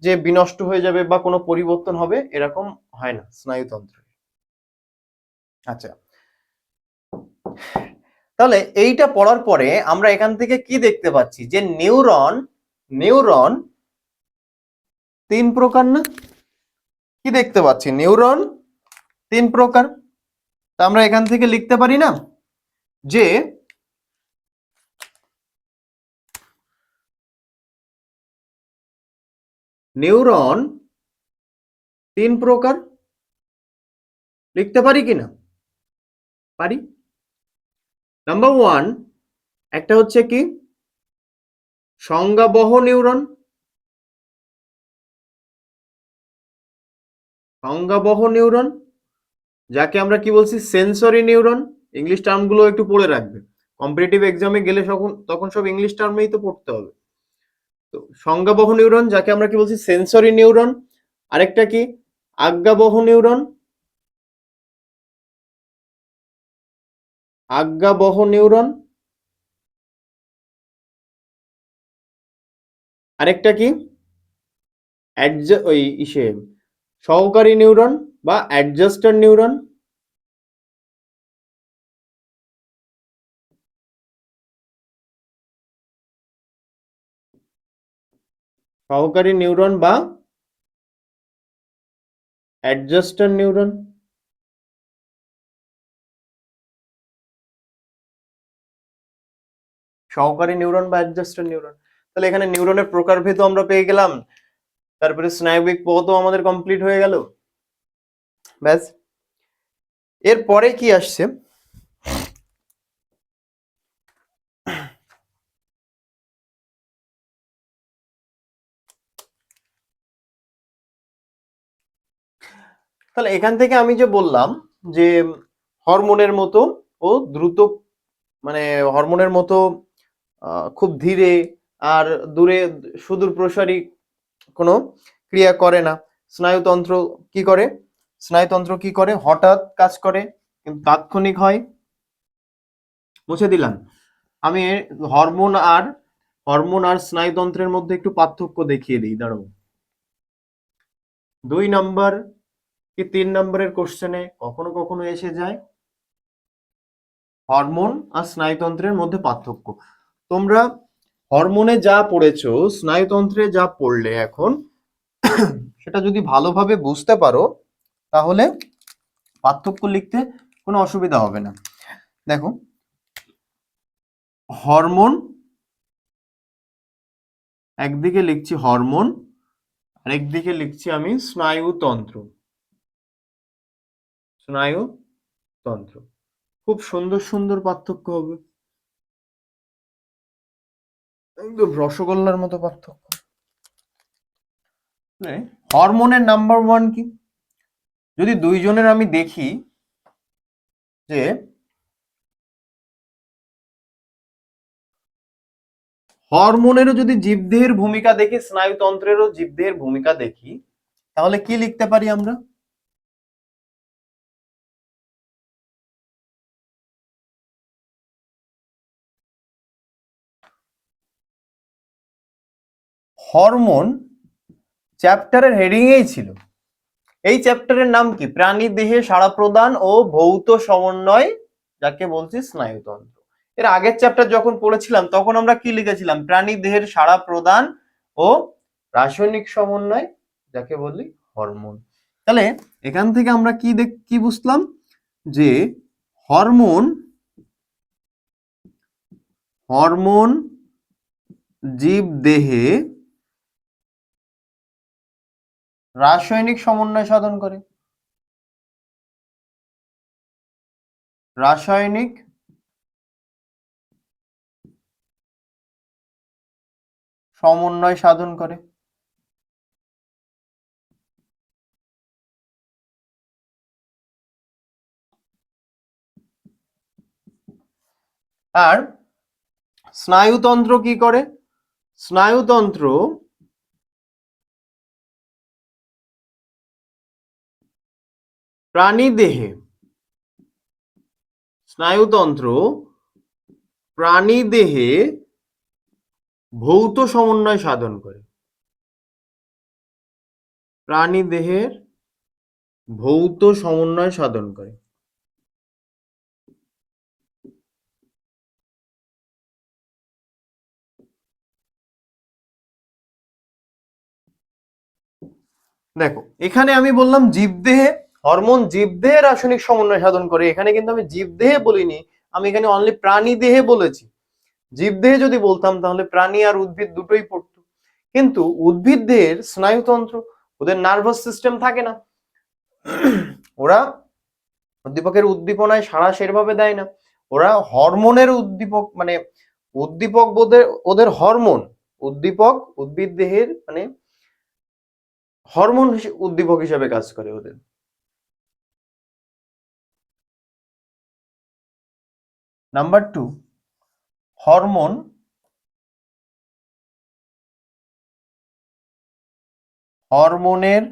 যে বিনষ্ট হয়ে যাবে বা কোনো পরিবর্তন হবে, এরকম হয় না স্নায়ুতন্ত্রে। আচ্ছা, তাহলে এইটা পড়ার পরে আমরা এখান থেকে কি দেখতে পাচ্ছি? যে নিউরন 3 প্রকার না? কি দেখতে পাচ্ছি? নিউরন 3 প্রকার। তা আমরা এখান থেকে লিখতে পারি না যে নিউরন 3 প্রকার? লিখতে পারি কিনা? পারি। নাম্বার 1, একটা হচ্ছে কি? সংজ্ঞাবহ নিউরন। সংজ্ঞাবহ নিউরন, যাকে আমরা কি বলছি? Sensory neuron. ইংলিশ টার্মগুলো একটু পড়ে রাখবে, কম্পিটিটিভ এক্সামে গেলে তখন সব ইংলিশ টার্মেই তো পড়তে হবে। তো সংজ্ঞাবহ নিউরন, যাকে আমরা কি বলছি? Sensory neuron. আরেকটা কি? আজ্ঞাবহ নিউরন। আজ্ঞাবহ নিউরন। আরেকটা কি? ওই ইসে সহকারী নিউরন বা অ্যাডজাস্টার নিউরন। সহকারী নিউরন বা অ্যাডজাস্টার নিউরন। সহকারী নিউরন বা অ্যাডজাস্টার নিউরন। তাহলে এখানে নিউরনের প্রকারভেদও আমরা পেয়ে গেলাম, তারপরে স্নায়বিক পথও আমাদের কমপ্লিট হয়ে গেল। ব্যাস, এরপরে কি আসছে? তাহলে এখান থেকে আমি যে বললাম যে হরমোনের মতো ও দ্রুত মানে হরমোনের মতো খুব ধীরে আর দূরে সুদূর প্রসারী কোনো ক্রিয়া করে না। স্নায়ুতন্ত্র কি করে? স্নায়ুতন্ত্র কি করে? হঠাৎ কাজ করে কিন্তু তাৎক্ষণিক হয়। মুছে দিলাম। আমি হরমোন আর স্নায়ুতন্ত্রের মধ্যে একটু পার্থক্য দেখিয়ে দিই, দাঁড়াও। 2 নাম্বার কি 3 নাম্বারের কোশ্চেনে কখনো কখনো এসে যায় হরমোন আর স্নায়ুতন্ত্রের মধ্যে পার্থক্য। তোমরা হরমোনে যা পড়েছো, স্নায়ুতন্ত্রে যা পড়লে এখন, সেটা যদি ভালোভাবে বুঝতে পারো তাহলে পার্থক্য লিখতে কোনো অসুবিধা হবে না। দেখো, হরমোন একদিকে লিখছি হরমোন, আর একদিকে লিখছি আমি স্নায়ুতন্ত্র। স্নায়ুতন্ত্র খুব সুন্দর সুন্দর পার্থক্য হবে, একদম রসগোল্লার মতো পার্থক্য। হরমোনের নাম্বার ওয়ান কি? যদি দুইজনের আমি দেখি যে হরমোনেরও যদি জীবদেহের ভূমিকা দেখি, স্নায়ুতন্ত্রেরও জীবদেহের ভূমিকা দেখি, তাহলে কি লিখতে পারি আমরা? হরমোন চ্যাপ্টারের হেডিংয়েই ছিল। এই চ্যাপ্টারের নাম কি? প্রাণী দেহে সাড়া প্রদান ও ভৌত সমন্বয়, যাকে বলছি স্নায়ুতন্ত্র। এর আগের চ্যাপ্টার যখন পড়েছিলাম তখন আমরা কি লিখেছিলাম? প্রাণী দেহের সাড়া প্রদান ও রাসায়নিক সমন্বয়, যাকে বলি হরমোন। তাহলে এখান থেকে আমরা কি বুঝলাম? যে হরমোন হরমোন জীব দেহে রাসায়নিক সমন্বয় সাধন করে। রাসায়নিক সমন্বয় সাধন করে। আর স্নায়ুতন্ত্র কি করে? স্নায়ুতন্ত্র প্রাণীদেহে স্নায়ুতন্ত্র প্রাণীদেহে ভৌত সমন্বয় সাধন করে। প্রাণীদেহের ভৌত সমন্বয় সাধন করে। দেখো, এখানে আমি বললাম জীবদেহে হরমোন জীবদেহে রাসায়নিক সমন্বয় সাধন করে, এখানে কিন্তু আমি জীবদেহে বলিনি, আমি এখানে অনলি প্রাণী দেহে বলেছি। জীবদেহে যদি বলতাম তাহলে প্রাণী আর উদ্ভিদ দুটোই পড়তো। কিন্তু উদ্ভিদ দেহের স্নায়ুতন্ত্র, ওদের নার্ভাস সিস্টেম থাকে না, ওরা উদ্দীপকের উদ্দীপনায় সাড়া সেরভাবে দেয় না। ওরা হরমোনের উদ্দীপক, মানে উদ্দীপক ওদের হরমোন, উদ্দীপক উদ্ভিদ দেহের মানে হরমোন উদ্দীপক হিসেবে কাজ করে ওদের। নাম্বার 2, হরমোন হরমোনের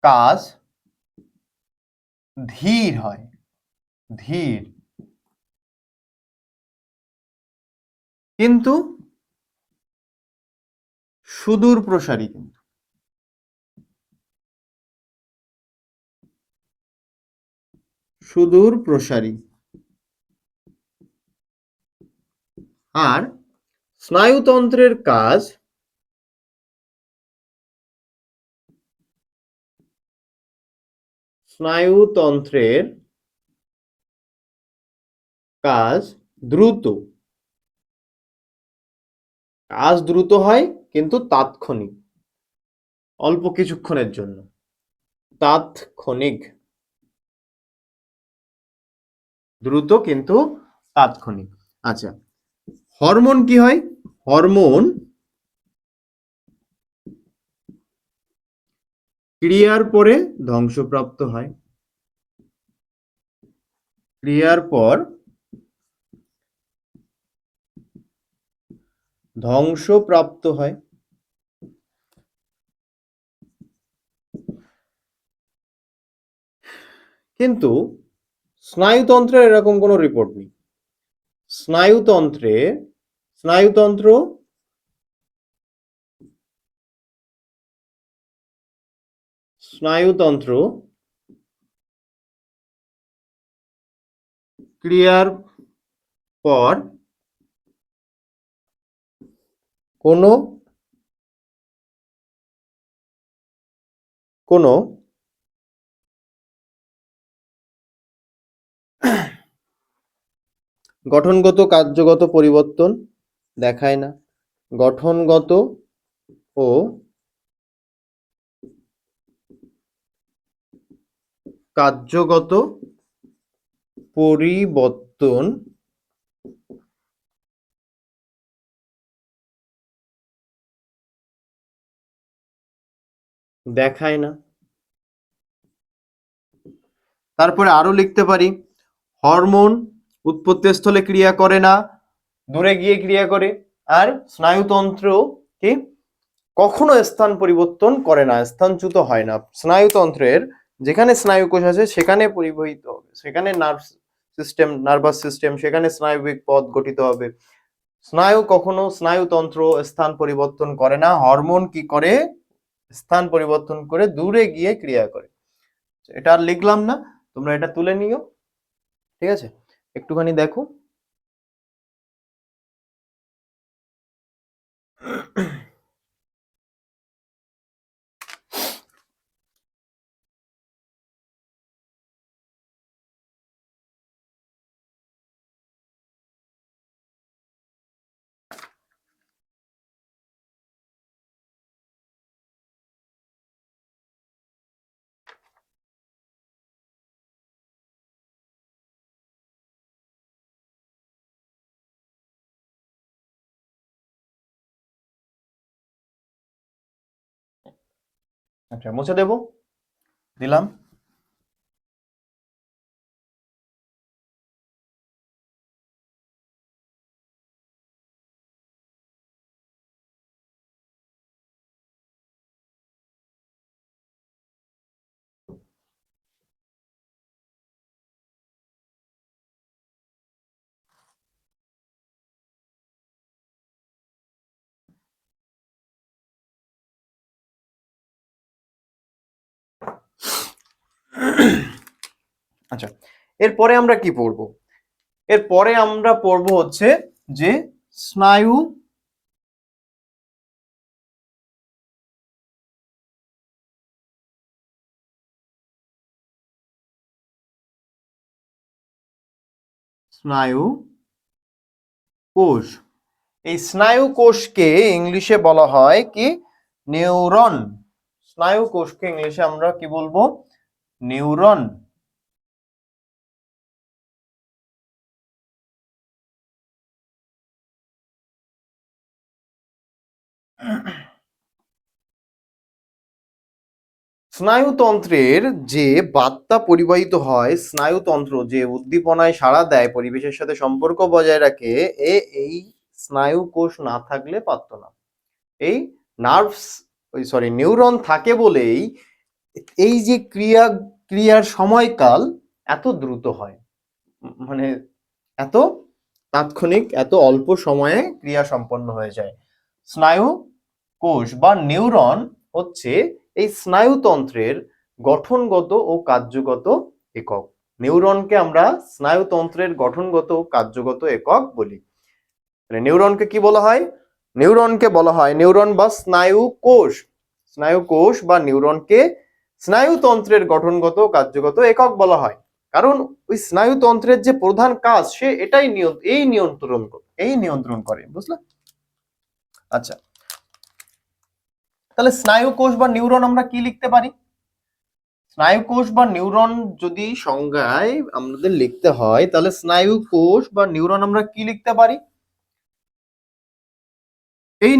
কাজ ধীর হয়, ধীর, কিন্তু সুদূর প্রসারী, কিন্তু সুদূর প্রসারী। আর স্নায়ুতন্ত্রের কাজ স্নায়ুতন্ত্রের কাজ দ্রুত, কাজ দ্রুত হয় কিন্তু তাৎক্ষণিক, অল্প কিছুক্ষণের জন্য, তাৎক্ষণিক, দ্রুত কিন্তু তাৎক্ষণিক। আচ্ছা, হরমোন কি হয়? হরমোন ক্রিয়ার পরে ধ্বংসপ্রাপ্ত হয়। ক্রিয়ার পর ধ্বংসপ্রাপ্ত হয়। কিন্তু স্নায়ুতন্ত্রের এরকম কোনো রিপোর্ট নেই। স্নায়ুতন্ত্রে স্নায়ুতন্ত্র স্নায়ুতন্ত্র ক্রিয়ার পর কোনো কোনো গঠনগত কার্যগত পরিবর্তন দেখায় না। গঠনগত ও কার্যগত পরিবর্তন দেখায় না। তারপরে আরো লিখতে পারি, হরমোন উৎপত্তিস্থলে ক্রিয়া করে না, দূরে গিয়ে ক্রিয়া করে। আর স্নায়ুতন্ত্র কি কখনো স্থান পরিবর্তন করে না, স্থানচ্যুত হয় না। স্নায়ুতন্ত্রের যেখানে স্নায়ুকোষ আছে সেখানে পরিবহিত হবে, সেখানে নার্ভাস সিস্টেম, সেখানে স্নায়বিক পথ গঠিত হবে। স্নায়ুতন্ত্র স্থান পরিবর্তন করে না। হরমোন কি করে, স্থান পরিবর্তন করে দূরে গিয়ে ক্রিয়া করে। এটা আর লিখলাম না, তোমরা এটা তুলে নিও। ঠিক আছে, একটুখানি দেখো। আচ্ছা, মুছে দেবো, দিলাম। আচ্ছা, এরপরে আমরা কি পড়বো? এরপরে আমরা পড়বো হচ্ছে যে স্নায়ু স্নায়ু কোষ। এই স্নায়ু কোষকে ইংলিশে বলা হয় কি, নিউরন। স্নায়ু কোষকে ইংলিশে আমরা কি বলবো, নিউরন। স্নায়ুতন্ত্রের যে বার্তা পরিবাহিত হয়, স্নায়ুতন্ত্র যে উদ্দীপনায় সাড়া দেয়, পরিবেশের সাথে সম্পর্ক বজায় রাখে, এই স্নায়ু কোষ না থাকলে পারতো না। এই নার্ভস নিউরন থাকে বলেই এই যে ক্রিয়ার সময়কাল এত দ্রুত হয়। মানে এত তাৎক্ষণিক, এত অল্প সময়ে ক্রিয়া সম্পন্ন হয়ে যায়। স্নায়ু কোষ বা নিউরন হচ্ছে এই স্নায়ুতন্ত্রের গঠনগত ও কার্যগত একক। নিউরনকে আমরা স্নায়ুতন্ত্রের গঠনগত ও কার্যগত একক বলি। নিউরনকে কি বলা হয়? নিউরনকে বলা হয়, নিউরন বা স্নায়ু কোষ, স্নায়ু কোষ বা নিউরনকে স্নায়ুতন্ত্রের গঠনগত ও কার্যগত একক বলা হয়। কারণ ওই স্নায়ুতন্ত্রের যে প্রধান কাজ, সে এটাই নিয়ন্ত্রণ করে, বুঝলে? আচ্ছা, তাহলে স্নায়ু কোষ বা নিউরন আমরা কি লিখতে পারি? স্নায়ু কোষ বা নিউরন যদি সংজ্ঞায় আমাদের লিখতে হয়, তাহলে স্নায়ু কোষ বা নিউরন আমরা কি লিখতে পারি? এই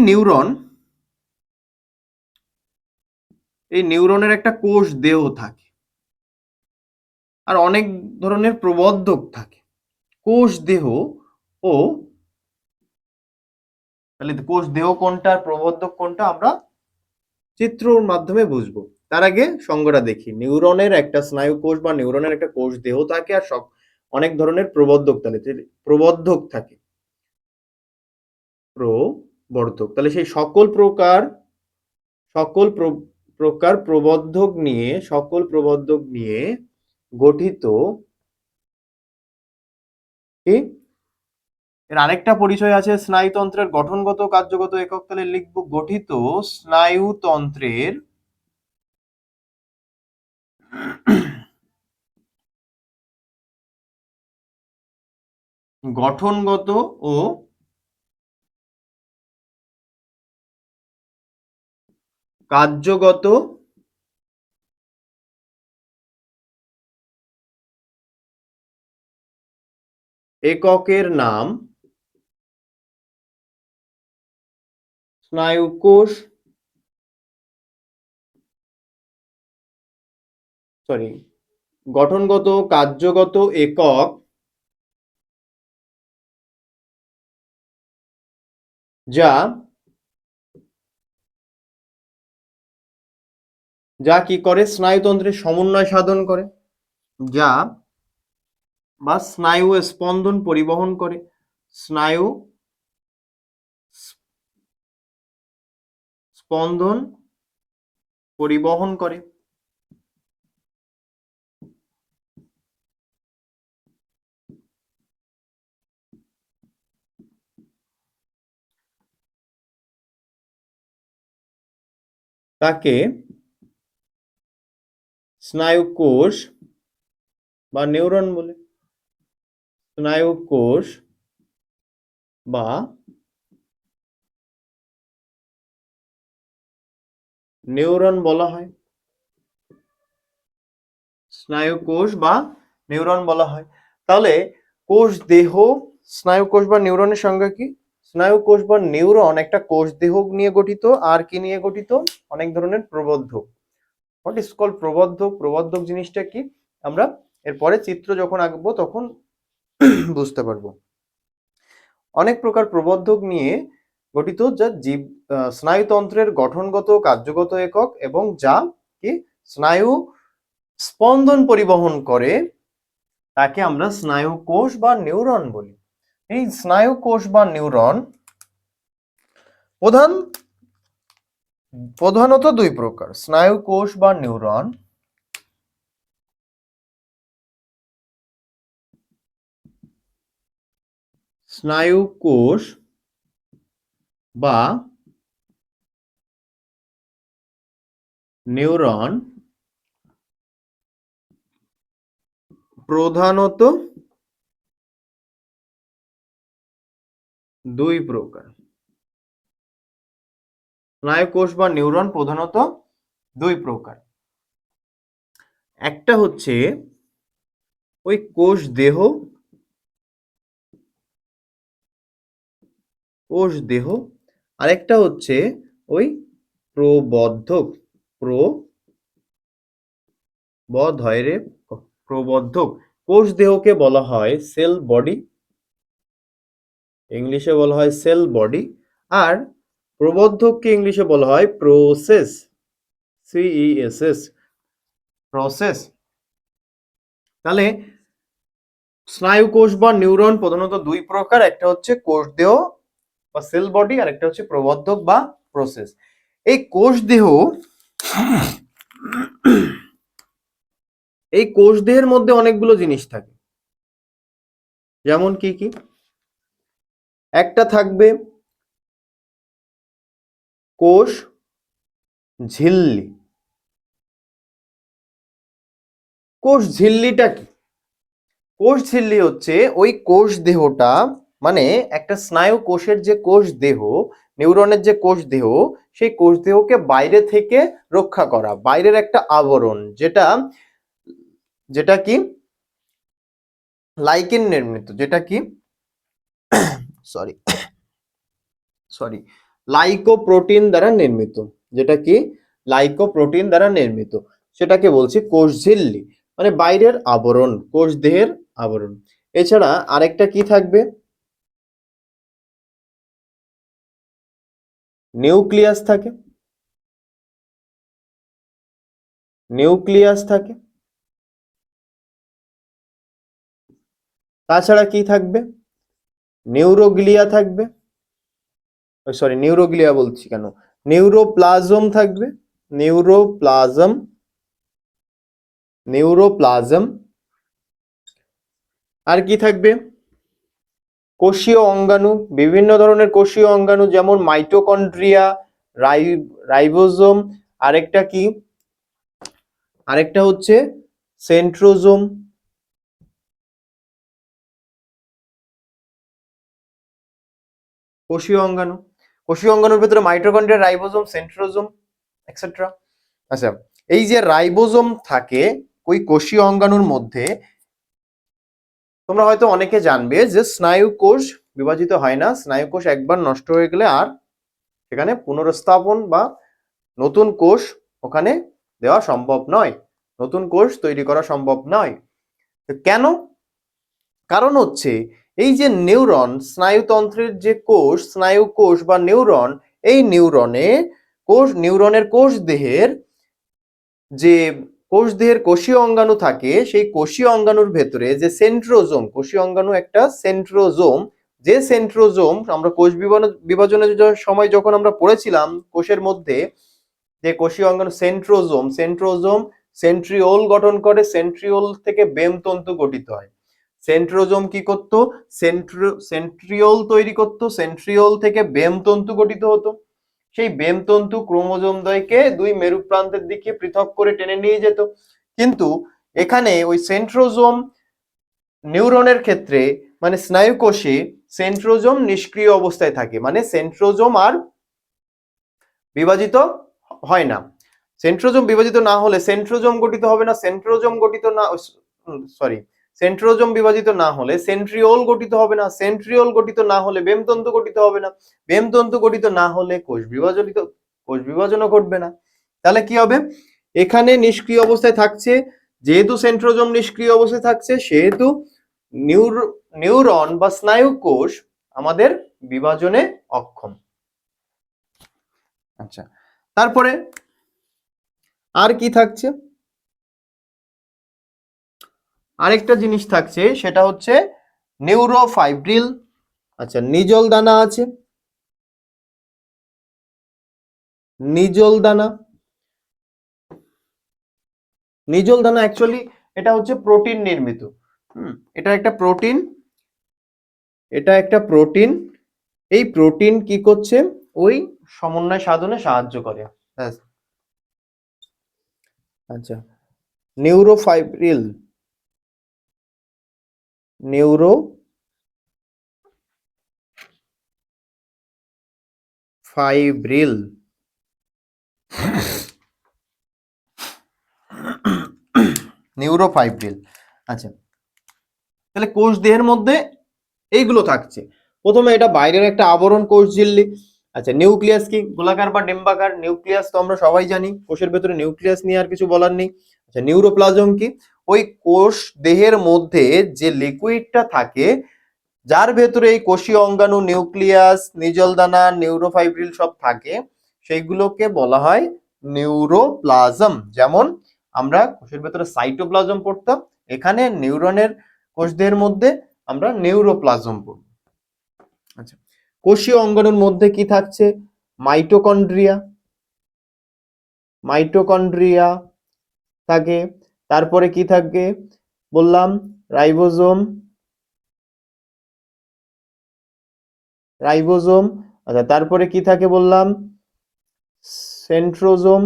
নিউরনের একটা কোষ দেহ থাকে। আর অনেক ধরনের প্রবর্ধক থাকে। কোষ দেহ ও তাহলে কোষ দেহ কোনটা আর প্রবর্ধক কোনটা আমরা চিত্রর মাধ্যমে বুঝবো। তার আগে সংজ্ঞাটা দেখি। নিউরনের একটা স্নায়ু কোষ বা নিউরনের একটা কোষ দেহ থাকে আর অনেক ধরনের প্রবর্ধক থাকে। প্রবর্ধক থাকে, প্রবর্ধক। তাহলে সেই সকল প্রকার প্রবর্ধক নিয়ে গঠিত কি এর আরেকটা পরিচয় আছে স্নায়ুতন্ত্রের গঠনগত কার্যগত একক। তাহলে লিখব গঠিত স্নায়ুতন্ত্রের গঠনগত ও কার্যগত এককের নাম স্নায়ুকোষ, গঠনগত কার্যগত একক যা কি করে স্নায়ুতন্ত্রের সমন্বয় সাধন করে, যা বা স্নায়ু স্পন্দন পরিবহন করে, স্নায়ু স্পন্দন পরিবহন করে। তাকে স্নায়ুকোষ বা নিউরন বলে। স্নায়ুকোষ বা নিউরন বলা হয়। স্নায়ুকোষ বা নিউরন বলা হয়। তাহলে কোষ দেহ, স্নায়ুকোষ বা নিউরনের সংজ্ঞা কি? স্নায়ুকোষ বা নিউরন একটা কোষ দেহ নিয়ে গঠিত, আর কি নিয়ে গঠিত? অনেক ধরনের প্রবর্ধক। হোয়াট ইজ কল্ড প্রবর্ধক? প্রবর্ধক জিনিসটা কি আমরা এরপরে চিত্র যখন আঁকবো তখন বুঝতে পারবো। অনেক প্রকার প্রবর্ধক নিয়ে গঠিত, যা স্নায়ুতন্ত্রের গঠনগত কার্যগত একক এবং যা কি স্নায়ু স্পন্দন পরিবহন করে, তাকে আমরা স্নায়ুকোষ বা নিউরন বলি। এই স্নায়ুকোষ বা নিউরন প্রধানত দুই প্রকার। স্নায়ুকোষ বা নিউরন স্নায়ুকোষ বা নিউরন প্রধানত দুই প্রকার। স্নায়ুকোষ বা নিউরন প্রধানত দুই প্রকার। একটা হচ্ছে ওই কোষ দেহ, আরেকটা হচ্ছে ওই প্রবর্ধক। প্রবর্ধক। কোষ দেহকে বলা হয় সেল বডি, ইংলিশে বলা হয় সেল বডি, আর প্রবর্ধককে ইংলিশে বলা হয় প্রসেস, CESS, প্রসেস। তাহলে স্নায়ুকোষ বা নিউরন প্রধানত দুই প্রকার, একটা হচ্ছে কোষ দেহ বা সেল বডি, আর একটা হচ্ছে প্রবর্ধক বা প্রসেস। এই কোষ দেহের মধ্যে অনেকগুলো জিনিস থাকে। যেমন কি কি? একটা থাকবে কোষ ঝিল্লি। কোষ ঝিল্লিটা কি? কোষ ঝিল্লি হচ্ছে ওই কোষ দেহটা, মানে একটা স্নায়ু কোষের যে কোষ দেহ, নিউরনের যে কোষ দেহ, সেই কোষ দেহকে বাইরে থেকে রক্ষা করা, বাইরের একটা আবরণ, যেটা যেটা কি লাইকেন নির্মিত, যেটা কি সরি সরি লাইকোপ্রোটিন দ্বারা নির্মিত, যেটা কি লাইকোপ্রোটিন দ্বারা নির্মিত, সেটাকে বলছি কোষ ঝিল্লি। মানে বাইরের আবরণ, কোষ দেহের আবরণ। এছাড়া আরেকটা কি থাকবে? নিউক্লিয়াস থাকে, নিউক্লিয়াস থাকে। তাছাড়া কি থাকবে? নিউরোগ্লিয়া থাকবে, সরি নিউরোগ্লিয়া বলছি কেন, নিউরোপ্লাজম থাকবে, নিউরোপ্লাজম, নিউরোপ্লাজম। আর কি থাকবে? কোষীয় অঙ্গাণু, বিভিন্ন ধরনের কোষীয় অঙ্গাণু, যেমন মাইটোকন্ড্রিয়া, রাইবোজোম, আরেকটা কি, আরেকটা হচ্ছে সেন্ট্রোজোম। কোষীয় অঙ্গাণু, কোষীয় অঙ্গাণুর ভেতরে মাইটোকন্ড্রিয়া, রাইবোজোম, সেন্ট্রোজোম এক্সেট্রা। আচ্ছা, এই যে রাইবোজোম থাকে ওই কোষীয় অঙ্গাণুর মধ্যে, তোমরা হয়তো অনেকে জানবে যে স্নায়ু কোষ বিভাজিত হয় না, স্নায়ু কোষ একবার নষ্ট হয়ে গেলে আর সেখানে পুনরস্থাপন বা নতুন কোষ ওখানে দেওয়া সম্ভব নয়, নতুন কোষ তৈরি করা সম্ভব নয়। কেন? কারণ হচ্ছে এই যে নিউরন, স্নায়ুতন্ত্রের যে কোষ, স্নায়ু কোষ বা নিউরন, এই নিউরনের কোষ দেহের যে কোষ দেহের কোষীয় অঙ্গাণু থাকে, সেই কোষীয় অঙ্গাণুর ভেতরে যে সেন্ট্রোজোম, কোষীয় অঙ্গাণু একটা সেন্ট্রোজোম, যে সেন্ট্রোজোম আমরা কোষ বিভাজনের সময় যখন আমরা পড়েছিলাম কোষের মধ্যে যে কোষীয় অঙ্গাণু সেন্ট্রোজোম, সেন্ট্রোজোম সেন্ট্রিওল গঠন করে, সেন্ট্রিওল থেকে বেম তন্তু গঠিত হয়। সেন্ট্রোজোম কি করতো? সেন্ট্রিওল তৈরি করতো, সেন্ট্রিওল থেকে বেম তন্তু গঠিত হতো। সেই বেম তন্তু ক্রোমোজোমদ্বয়কে দুই মেরু প্রান্তের দিকে পৃথক করে টেনে নিয়ে যেত। কিন্তু এখানে ওই সেন্ট্রোজোম নিউরনের ক্ষেত্রে, মানে স্নায়ু কোষে সেন্ট্রোজোম নিষ্ক্রিয় অবস্থায় থাকে, মানে সেন্ট্রোজোম আর বিভাজিত হয় না। সেন্ট্রোজোম বিভাজিত না হলে সেন্ট্রোজোম গঠিত হবে না, সেন্ট্রোজোম গঠিত না, সরি, সেন্ট্রোজোম বিভাজিত না হলে সেন্ট্রিওল গঠিত হবে না, সেন্ট্রিওল গঠিত না হলে বেমতন্তু গঠিত হবে না, বেমতন্তু গঠিত না হলে কোষ বিভাজনও ঘটবে না। তাহলে কি হবে? এখানে নিষ্ক্রিয় অবস্থায় থাকছে, যেহেতু সেন্ট্রোজোম নিষ্ক্রিয় অবস্থায় থাকছে, সেহেতু নিউরন বা স্নায়ু কোষ আমাদের বিভাজনে অক্ষম। আচ্ছা, তারপরে আর কি থাকছে? আরেকটা জিনিস থাকছে, সেটা হচ্ছে নিউরোফাইব্রিল। আচ্ছা, নিজল দানা আছে, নিজল দানা। নিজল দানা অ্যাকচুয়ালি এটা হচ্ছে প্রোটিন নির্মিত। এটা একটা প্রোটিন, এটা একটা প্রোটিন। এই প্রোটিন কি করছে? ওই সমন্বয় সাধনে সাহায্য করে। ব্যাস। আচ্ছা, নিউরোফাইব্রিল, নিউরোফাইব্রিল, নিউরোফাইব্রিল। আচ্ছা, তাহলে কোষ দেহের মধ্যে এইগুলো থাকছে। প্রথমে এটা বাইরের একটা আবরণ কোষ ঝিল্লি। আচ্ছা, নিউক্লিয়াস কি? গোলাকার বা ডিম্বাকার নিউক্লিয়াস তো আমরা সবাই জানি, কোষের ভেতরে নিউক্লিয়াস নিয়ে আর কিছু বলার নেই। আচ্ছা, নিউরোপ্লাজম কি? ওই কোষ দেহের মধ্যে যে লিকুইডটা থাকে, যার ভেতরে এই কোষীয় অঙ্গাণু, নিউক্লিয়াস, নিজল দানা, নিউরোফাইব্রিল সব থাকে, সেইগুলোকে বলা হয় নিউরোপ্লাজম। যেমন আমরা কোষের ভেতরে সাইটোপ্লাজম পড়তাম, এখানে নিউরনের কোষদের মধ্যে আমরা নিউরোপ্লাজম পড়ব। আচ্ছা, কোষীয় অঙ্গাণুর মধ্যে কি থাকছে? মাইটোকন্ড্রিয়া, মাইটোকন্ড্রিয়া থাকে। তারপরে কি থাকে বললাম? Ribosome, ribosome. আচ্ছা, তারপরে কি থাকে বললাম? সেন্ট্রোজোম,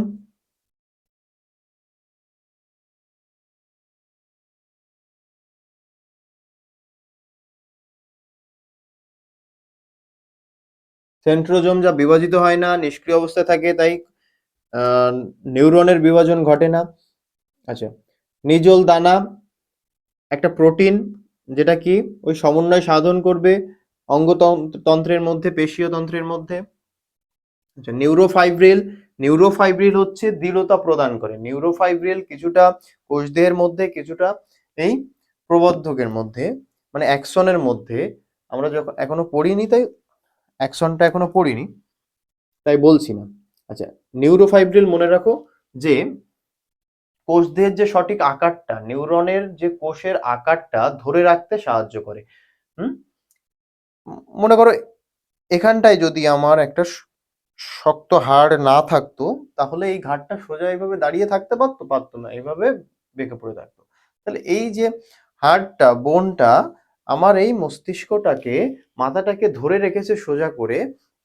সেন্ট্রোজোম যা বিভাজিত হয় না, নিষ্ক্রিয় অবস্থায় থাকে, তাই নিউরনের বিভাজন ঘটে না। আচ্ছা, নিজল দানা একটা প্রোটিন, যেটা কি ওই সমন্বয় সাধন করবে অঙ্গতন্ত্রের মধ্যে, পেশীয় তন্ত্রের মধ্যে। আচ্ছা, নিউরোফাইব্রিল নিউরোফাইব্রিল হচ্ছে দৃঢ়তা প্রদান করে। নিউরোফাইব্রিল কিছুটা কোষদেহের মধ্যে, কিছুটা এই প্রবর্ধকের মধ্যে, মানে অ্যাক্সনের মধ্যে। আমরা যখন এখনো পড়িনি, তাই অ্যাক্সনটা এখনো পড়িনি, তাই বলছি না। আচ্ছা, নিউরোফাইব্রিল মনে রাখো যে কোষদেহের যে সঠিক আকারটা, নিউরনের যে কোষের আকারটা ধরে রাখতে সাহায্য করে। হুম, মনে করো এখানটায় যদি আমার একটা শক্ত হাড় না থাকতো, তাহলে এই ঘাড়টা সোজা এইভাবে দাঁড়িয়ে থাকতে পারতো? পারতো না, এইভাবে বেঁকে পড়ে থাকতো। তাহলে এই যে হাড়টা, বোনটা আমার এই মস্তিষ্কটাকে, মাথাটাকে ধরে রেখেছে সোজা করে,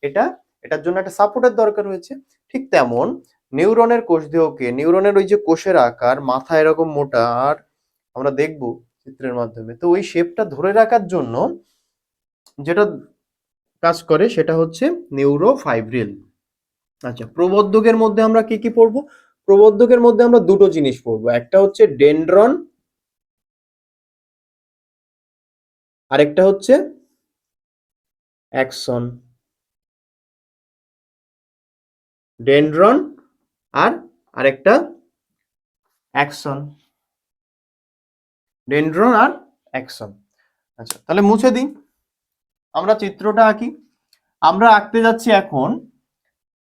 এটার জন্য একটা সাপোর্টের দরকার হয়েছে। ঠিক তেমন নিউরনের কোষদেহকে, নিউরনের ওই যে কোষের আকার, মাথা এরকম মোটা, আর আমরা দেখব চিত্রের মাধ্যমে, তো ওই শেপটা ধরে রাখার জন্য যেটা কাজ করে সেটা হচ্ছে নিউরোফাইব্রিল। আচ্ছা, প্রবর্ধকের মধ্যে আমরা কি কি পড়বো? প্রবর্ধকের মধ্যে আমরা দুটো জিনিস পড়বো, একটা হচ্ছে ডেনড্রন, আরেকটা হচ্ছে অ্যাক্সন। ডেনড্রন আর আরেকটা অ্যাক্সন। ডেনড্রন আর অ্যাক্সন। আচ্ছা, তাহলে মুছে দিই, আমরা চিত্রটা আঁকি। আমরা আঁকতে যাচ্ছি এখন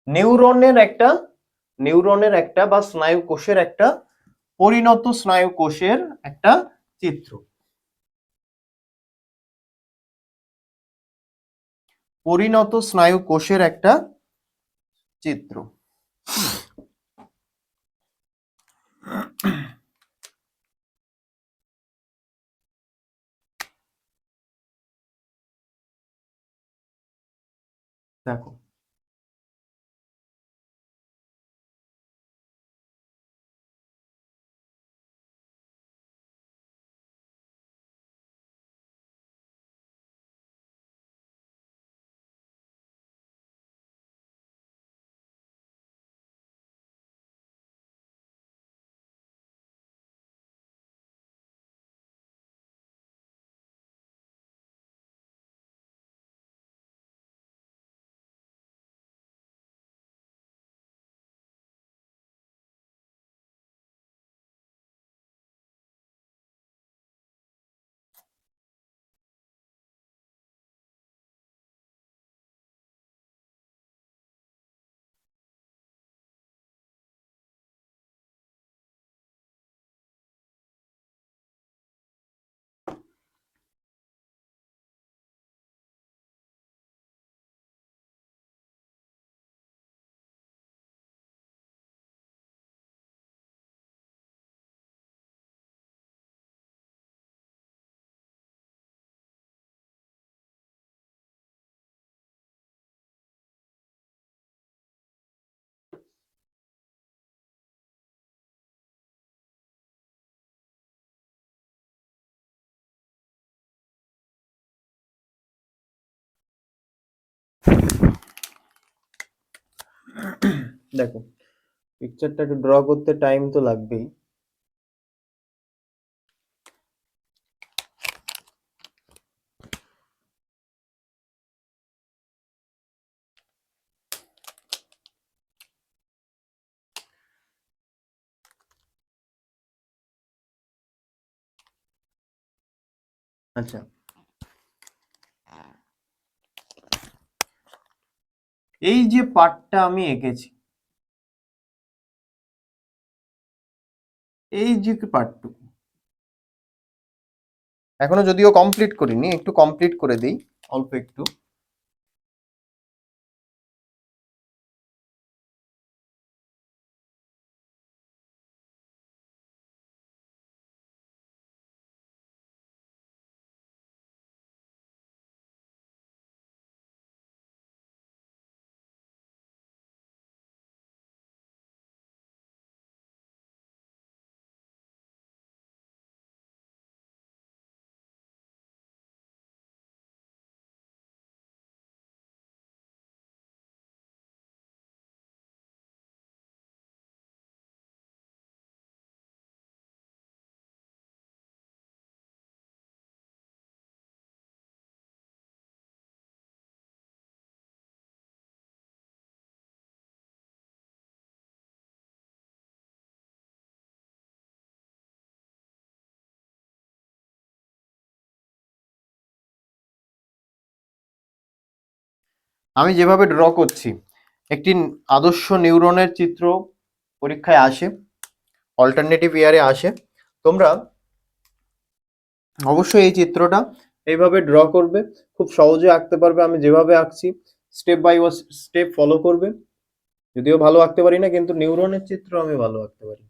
নিউরনের একটা, নিউরনের একটা বা স্নায়ু কোষের একটা, পরিণত স্নায়ু কোষের একটা চিত্র। পরিণত স্নায়ু কোষের একটা চিত্র। দেখো, দেখো, পিকচারটা একটু ড্র করতে টাইম তো লাগবেই। আচ্ছা, এই যে পার্টটা আমি এঁকেছি, এই যে পার্টটুকু এখনো যদিও কমপ্লিট করিনি, একটু কমপ্লিট করে দিই অল্প একটু। আমি যেভাবে ড্র করছি, একটি আদর্শ নিউরনের চিত্র পরীক্ষায় আসে, অল্টারনেটিভ ইয়ারে আসে। তোমরা অবশ্যই এই চিত্রটা এইভাবে ড্র করবে, খুব সহজে আঁকতে পারবে। আমি যেভাবে আঁকছি স্টেপ বাই স্টেপ ফলো করবে। যদিও ভালো আঁকতে পারি না, কিন্তু নিউরনের চিত্র আমি ভালো আঁকতে পারি।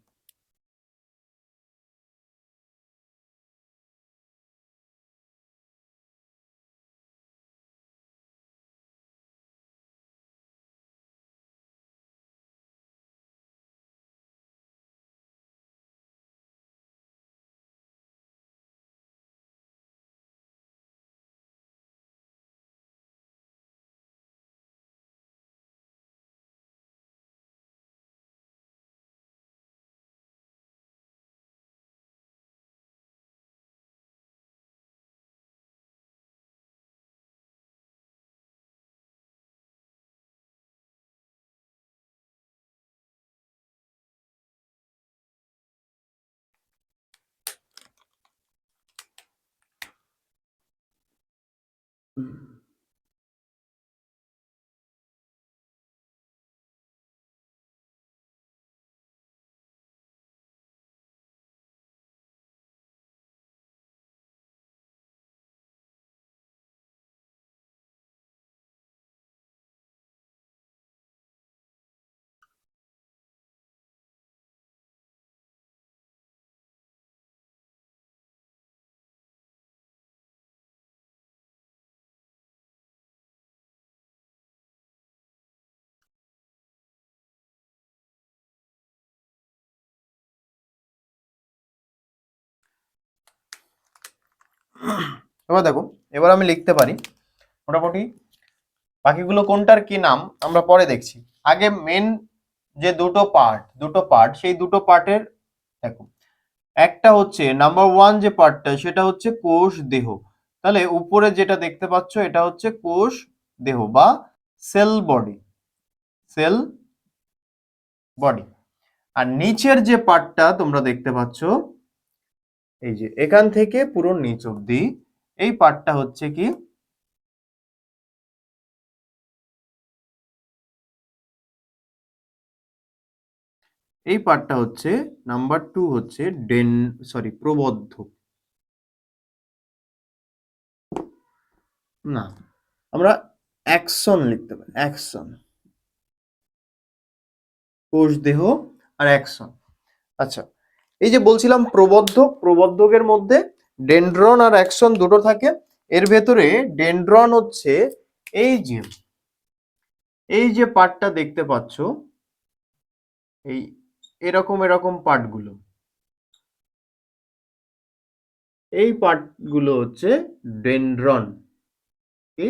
এবার দেখো, এবার আমি লিখতে পারি মোটামুটি বাকিগুলো কোনটার কি নাম আমরা পরে দেখছি। আগে মেন যে দুটো পার্ট সেই দুটো পার্টের দেখো, একটা হচ্ছে নাম্বার ওয়ান যে পার্টটা সেটা হচ্ছে কোষ দেহ। তাহলে উপরে যেটা দেখতে পাচ্ছ এটা হচ্ছে কোষ দেহ বা সেল বডি, সেল বডি। আর নিচের যে পার্টটা তোমরা দেখতে পাচ্ছ, এই যে এখান থেকে পুরো নিচ অব্দি, এই পার্টটা হচ্ছে কি, এই পার্টটা হচ্ছে নাম্বার টু হচ্ছে প্রবদ্ধ। না, আমরা অ্যাকশন লিখতে পারি, অ্যাকশন, কোষ দেহ আর অ্যাকশন। আচ্ছা, এই যে বলছিলাম প্রবর্ধকের মধ্যে ডেনড্রন আর অ্যাকশন দুটো থাকে। এর ভেতরে ডেনড্রন হচ্ছে এই যে এই যে পার্টটা দেখতে পাচ্ছ, এই এরকম এরকম পার্টগুলো, এই পার্টগুলো হচ্ছে ডেনড্রন। কি?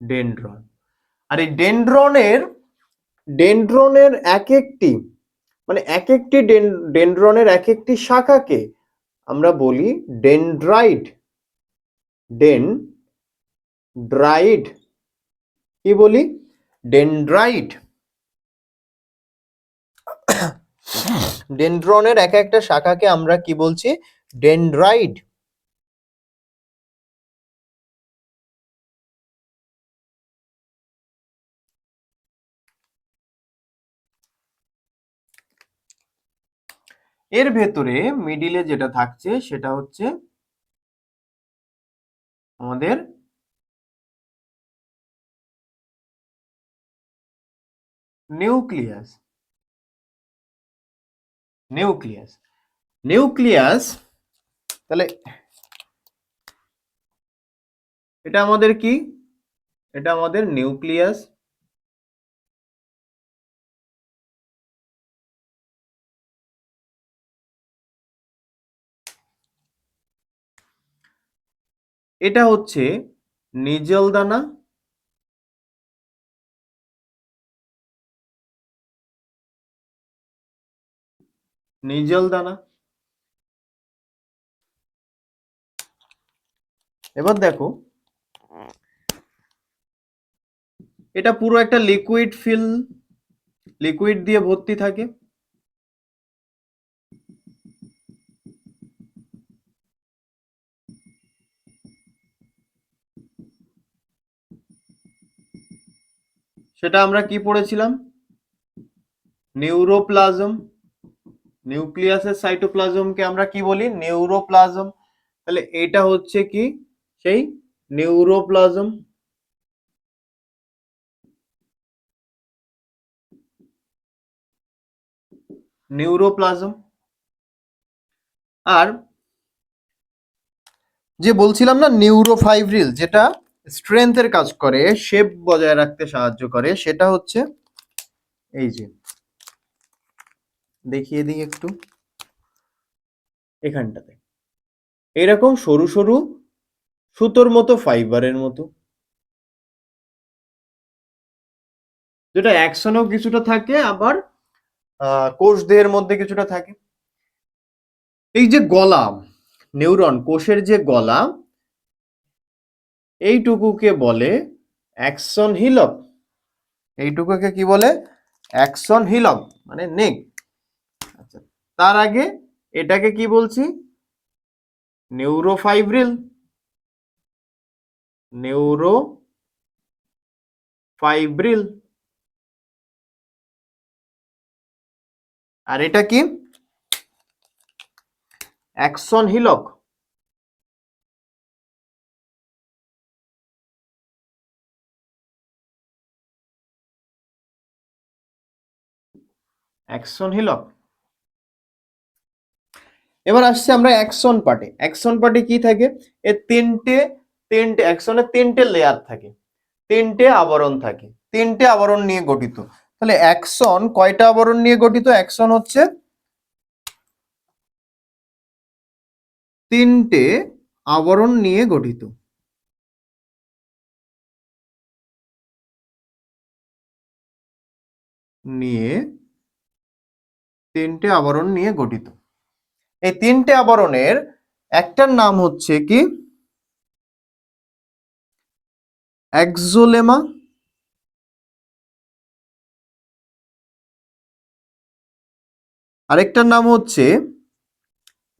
ডেনড্রন। আর এই ডেনড্রনের এক একটি, মানে এক একটি ডেনড্রনের এক একটি শাখাকে আমরা বলি ডেনড্রাইট। ডেনড্রাইট কি বলি? ডেনড্রাইট। ডেনড্রনের এক একটা শাখাকে আমরা কি বলছি? ডেনড্রাইট। এর ভেতরে মিডিলে যেটা থাকছে সেটা হচ্ছে আমাদের নিউক্লিয়াস। Nucleus, nucleus. তাহলে এটা আমাদের কি? এটা আমাদের নিউক্লিয়াস। এটা হচ্ছে নিজল দানা। নিজল দানা। এবার দেখো, এটা পুরো একটা লিকুইড ফিল, লিকুইড দিয়ে ভর্তি থাকে। সেটা আমরা কি পড়েছিলাম? নিউরোপ্লাজম। নিউক্লিয়াসের সাইটোপ্লাজমকে আমরা কি বলি? নিউরোপ্লাজম। তাহলে এটা হচ্ছে কি সেই নিউরোপ্লাজম। নিউরোপ্লাজম। আর যে বলছিলাম না নিউরোফাইব্রিল, যেটা স্ট্রেংথের কাজ করে, শেপ বজায় রাখতে সাহায্য করে, সেটা হচ্ছে এই যে দেখিয়ে দিই একটু এখানটাতে, এরকম সরু সরু সুতোর মতো ফাইবারের মতো, যেটা অ্যাকশনেও কিছুটা থাকে, আবার কোষ দেহের মধ্যে কিছুটা থাকে। এই যে গলা, নিউরন কোষের যে গলা, এইটুকুকে বলে অ্যাকশন হিলক। এইটুকুকে কি বলে? অ্যাকশন হিলক, মানে নেক। আচ্ছা, তার আগে এটাকে কি বলছি? নিউরোফাইব্রিল। নিউরোফাইব্রিল। আর এটা কি? অ্যাকশন হিলক। অ্যাকশন হিলক। এবার আসছে আমরা অ্যাকশন পার্টে। অ্যাকশন পার্টে কি থাকে? এর তিনটে তিনটে অ্যাকশনের তিনটে লেয়ার থাকে, তিনটে আবরণ থাকে, তিনটে আবরণ নিয়ে গঠিত। তাহলে অ্যাকশন কয়টা আবরণ নিয়ে গঠিত? অ্যাকশন হচ্ছে তিনটে আবরণ নিয়ে গঠিত। নিয়ে তিনটে আবরণ নিয়ে গঠিত। এই তিনটে আবরণের একটার নাম হচ্ছে কি? এক্সোলেমা। আরেকটার নাম হচ্ছে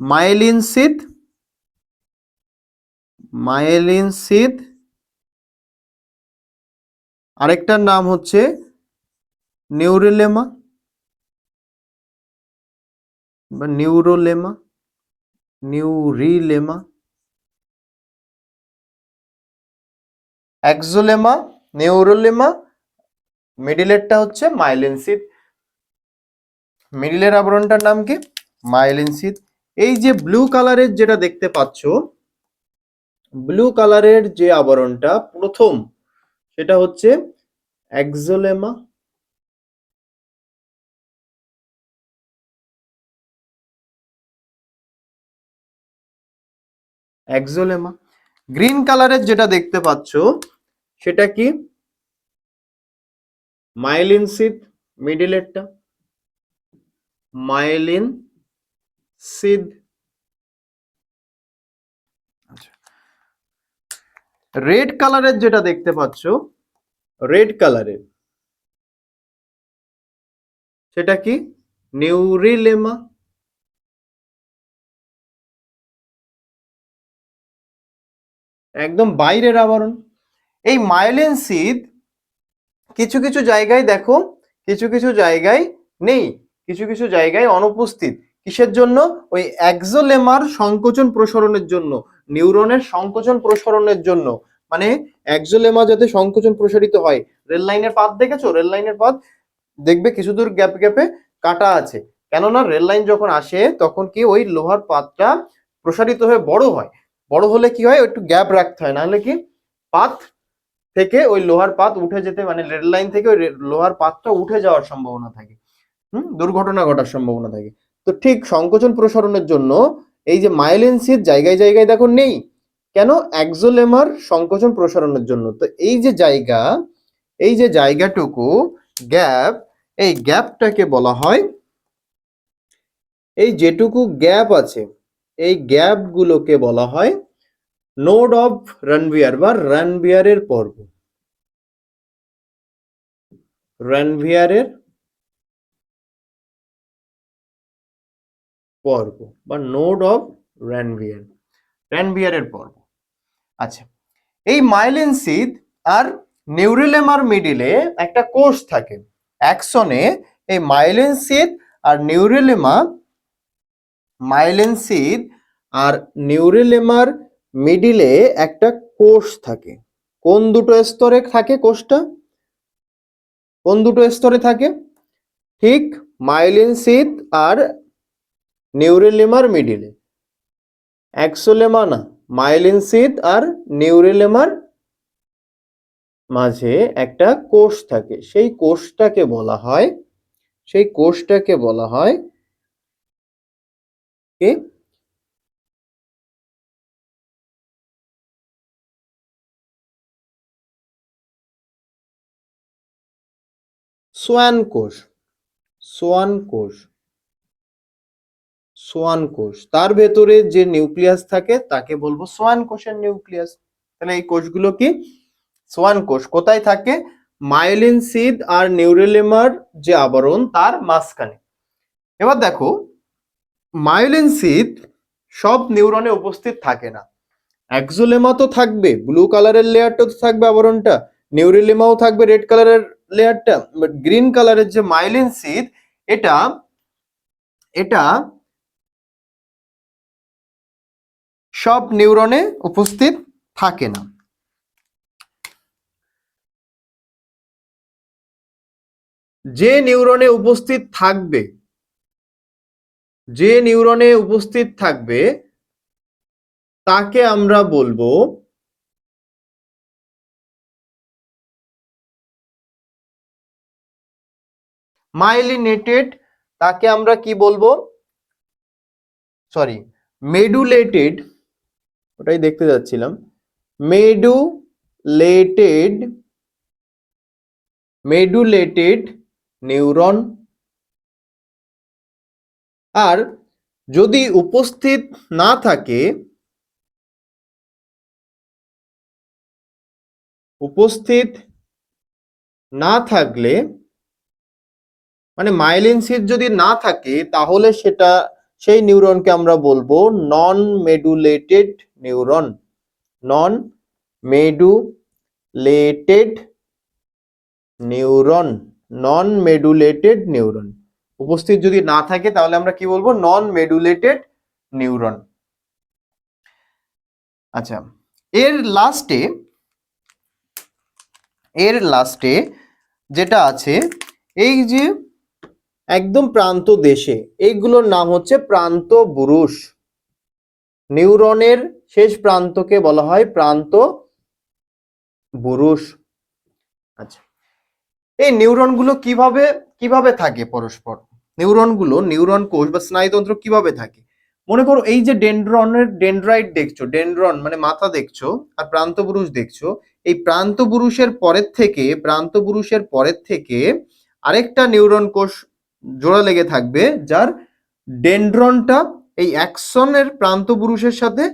মায়েলিন সিদ। মায়েলিন সিদ। আরেকটার নাম হচ্ছে নিউরোলেমা বা নিউরোলেমা, নিউরিলেমা। এক্সোলেমা, নিউরোলেমা, মিডিলেরটা হচ্ছে মাইলিন সিদ। মিডিলের আবরণটার নাম কি? মাইলিন সিদ। এই যে ব্লু কালারের যেটা দেখতে পাচ্ছ, ব্লু কালারের যে আবরণটা প্রথম, সেটা হচ্ছে এক্সোলেমা। এক্সোলেমা। গ্রিন কালারের যেটা দেখতে পাচ্ছ, সেটা কি? মাইলিন সিদ, মিডিলেরটা মাইলিন সিদ। রেড কালারের যেটা দেখতে পাচ্ছ, রেড কালারের, সেটা কি? নিউরিলেমা। একদম বাইরের আবরণ। এই মাইলিন সিদ কিছু কিছু জায়গায় দেখো, কিছু কিছু জায়গায় নেই, কিছু কিছু জায়গায় অনুপস্থিত। কিসের জন্য? ওই এক্সোলেমার সংকোচন প্রসারণের জন্য, নিউরনের সংকোচন প্রসারণের জন্য। মানে এক্সোলেমা যাতে সংকোচন প্রসারিত হয়। রেল লাইনের পাত দেখেছো? রেল লাইনের পাত দেখবে কিছু দূর গ্যাপ গ্যাপে কাটা আছে, কেননা রেল লাইন যখন আসে তখন কি ওই লোহার পাতটা প্রসারিত হয়ে বড় হয়। বড় হলে কি হয়? একটু গ্যাপ রাখতে হয়, নাহলে কি পাত থেকে ওই লোহার পাত উঠে যেতে, মানে রেল লাইন থেকে ওই লোহার পাতটা উঠে যাওয়ার সম্ভাবনা থাকে, দুর্ঘটনা ঘটার সম্ভাবনা থাকে। তো ঠিক সংকোচন প্রসারণের জন্য এই যে মাইলিন সিদ জায়গায় জায়গায় দেখো নেই, কেন? এক্সোলেমার সংকোচন প্রসারণের জন্য। তো এই যে জায়গা, এই যে জায়গাটুকু গ্যাপ, এই গ্যাপটাকে বলা হয়, এই যেটুকু গ্যাপ আছে এই গ্যাপ গুলোকে বলা হয় নোড অফ রানভিয়ার বা রানভিয়ারের পর্ব। রানভিয়ারের পর্ব বা নোড অফ রানভিয়ার, রানভিয়ারের পর্ব। আচ্ছা, এই মাইলিন সিদ আর নিউরিলেমার মিডিলে একটা কোষ থাকে। অ্যাক্সনে এই মাইলিন সিদ আর নিউরিলেমার মিডিলে একটা কোষ থাকে। কোন দুটো স্তরে থাকে কোষটা? কোন দুটো স্তরে থাকে? ঠিক মাইলিন সিদ আর নিউরিলেমার মিডিলে। অ্যাক্সোলেমা না, মাইলিন সিদ আর নিউরিলেমার মাঝে একটা কোষ থাকে। সেই কোষটাকে বলা হয় কি? সোয়ান কোষ। সোয়ান কোষ, তার ভেতরে যে নিউক্লিয়াস থাকে তাকে বলবো সোয়ান কোষের নিউক্লিয়াস। তাহলে এই কোষগুলো কি? সোয়ান কোষ। কোথায় থাকে? মাইলিন সিদ আর নিউরিলেমার যে আবরণ তার মাঝখানে। এবার দেখো, মাইলিন সিদ সব নিউরনে উপস্থিত থাকে না। অ্যাক্সোলেমা তো থাকবে, ব্লু কালারের লেয়ারটা তো থাকবে আবরণটা, নিউরিলেমাও থাকবে রেড কালারের লেয়ারটা, বাট গ্রিন কালারের যে মাইলিন সিদ এটা এটা সব নিউরনে উপস্থিত থাকে না। যে নিউরনে উপস্থিত থাকবে তাকে আমরা বলবো মাইলিনেটেড। তাকে আমরা কি বলবো? সরি, মেডুলেটেড। ওটাই দেখতে যাচ্ছিলাম। মেডুলেটেড নিউরন। আর যদি উপস্থিত না থাকে, থাকলে মানে মাইলিন সিদ যদি না থাকে তাহলে সেই নিউরনকে আমরা বলবো নন মেডুলেটেড নিউরন। নন মেডুলেটেড নিউরন। উপস্থিত যদি না থাকে তাহলে আমরা কি বলবো? নন মেডুলেটেড নিউরন। আচ্ছা, এর লাস্টে যেটা আছে, এই যে একদম প্রান্ত দেশে, এইগুলোর নাম হচ্ছে প্রান্ত বুরুষ। নিউরনের শেষ প্রান্তকে বলা হয় প্রান্ত বুরুষ। আচ্ছা, এই নিউরনগুলো কিভাবে থাকে পরস্পর? নিউরন কোষ বা স্নায়ুতন্ত্র কিভাবে থাকে? মনে করো এই যে ডেনড্রাইট দেখছো, ডেনড্রন মানে মাথা দেখছো, আর প্রান্তপুরুষ দেখছো। এই প্রান্তপুরুষের পরের থেকে আরেকটা নিউরন কোষ জোড়া লেগে থাকবে, যার ডেনড্রনটা এই অ্যাক্সনের প্রান্তপুরুষের সাথে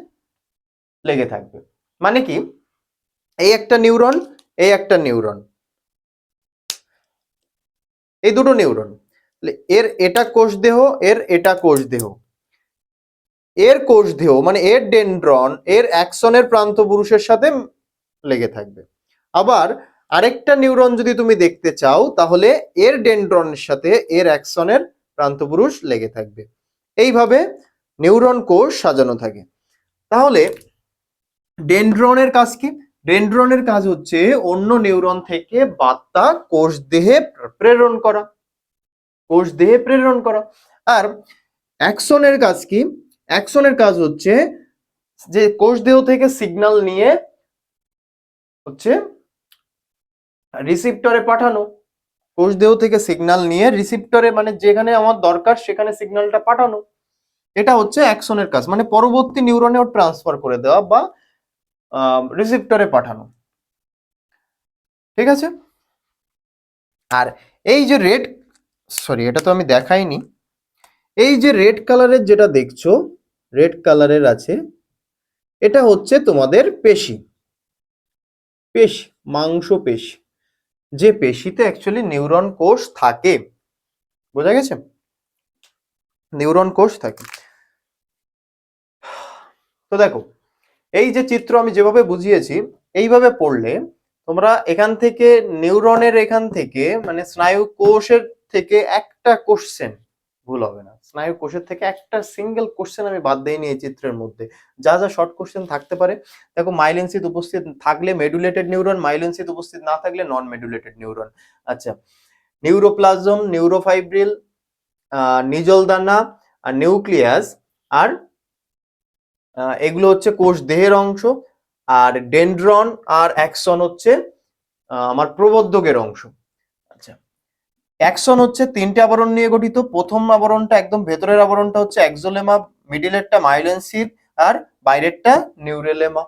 লেগে থাকবে। মানে কি? এই একটা নিউরন, এই দুটো নিউরন, এর এটা কোষ দেহ, এর এটা কোষ দেহ। মানে এর ডেনড্রন এর অ্যাক্সনের প্রান্তপুরুষের সাথে লেগে থাকবে। আবার আরেকটা নিউরন যদি তুমি দেখতে চাও তাহলে এর ডেনড্রনের সাথে এর অ্যাক্সনের প্রান্তপুরুষ লেগে থাকবে। এইভাবে নিউরন কোষ সাজানো থাকে। তাহলে ডেনড্রনের কাজ কি? ডেনড্রনের কাজ হচ্ছে অন্য নিউরন থেকে বার্তা কোষ দেহে প্রেরণ করা। আর অ্যাক্সনের কাজ কি? অ্যাক্সনের কাজ হচ্ছে যে কোষ দেহ থেকে সিগন্যাল নিয়ে হচ্ছে রিসিপ্টরে পাঠানো। কোষ দেহ থেকে সিগন্যাল নিয়ে রিসিপ্টরে, মানে যেখানে আমার দরকার সেখানে সিগন্যালটা পাঠানো। এটা হচ্ছে অ্যাক্সনের কাজ, মানে পরবর্তী নিউরনেও ট্রান্সফার করে দেওয়া বা রিসিপ্টরে পাঠানো। ঠিক আছে? আর এই যে এটা তো আমি দেখাইনি। এই যে রেড কালারের যেটা দেখছো, রেড কালারের আছে, এটা হচ্ছে তোমাদের পেশি, মাংসপেশি। যে পেশিতে অ্যাকচুয়ালি নিউরন কোষ থাকে। বোঝা গেছে? নিউরন কোষ থাকে। তো দেখো, এই যে চিত্র আমি যেভাবে বুঝিয়েছি এইভাবে পড়লে তোমরা এখান থেকে নিউরনের এখান থেকে মানে স্নায়ু কোষের থেকে একটা কোশ্চেন ভুল হবে না, স্নায়ু কোষের থেকে একটা সিঙ্গেল কোশ্চেন আমি বাদ দিইনি এই চিত্রের মধ্যে। যা যা শর্ট কোশ্চেন থাকতে পারে, দেখো মাইলিন শীথ উপস্থিত থাকলে মেডুলেটেড নিউরন, মাইলিন শীথ উপস্থিত না থাকলে নন মেডুলেটেড নিউরন। আচ্ছা, নিউরোপ্লাজম, নিউরোফাইব্রিল, নিজল দানা আর নিউক্লিয়াস, আর এগুলো হচ্ছে কোষ দেহের অংশ, আর ডেনড্রন আর অ্যাক্সন হচ্ছে আমার প্রবর্ধকের অংশ। আচ্ছা, অ্যাক্সন হচ্ছে তিনটে আবরণ নিয়ে গঠিত। প্রথম আবরণটা একদম ভেতরের আবরণটা হচ্ছে এক্সোলেমা, মিডিলেরটা মাইলিন শীথ, আর বাইরেরটা নিউরেলেমা।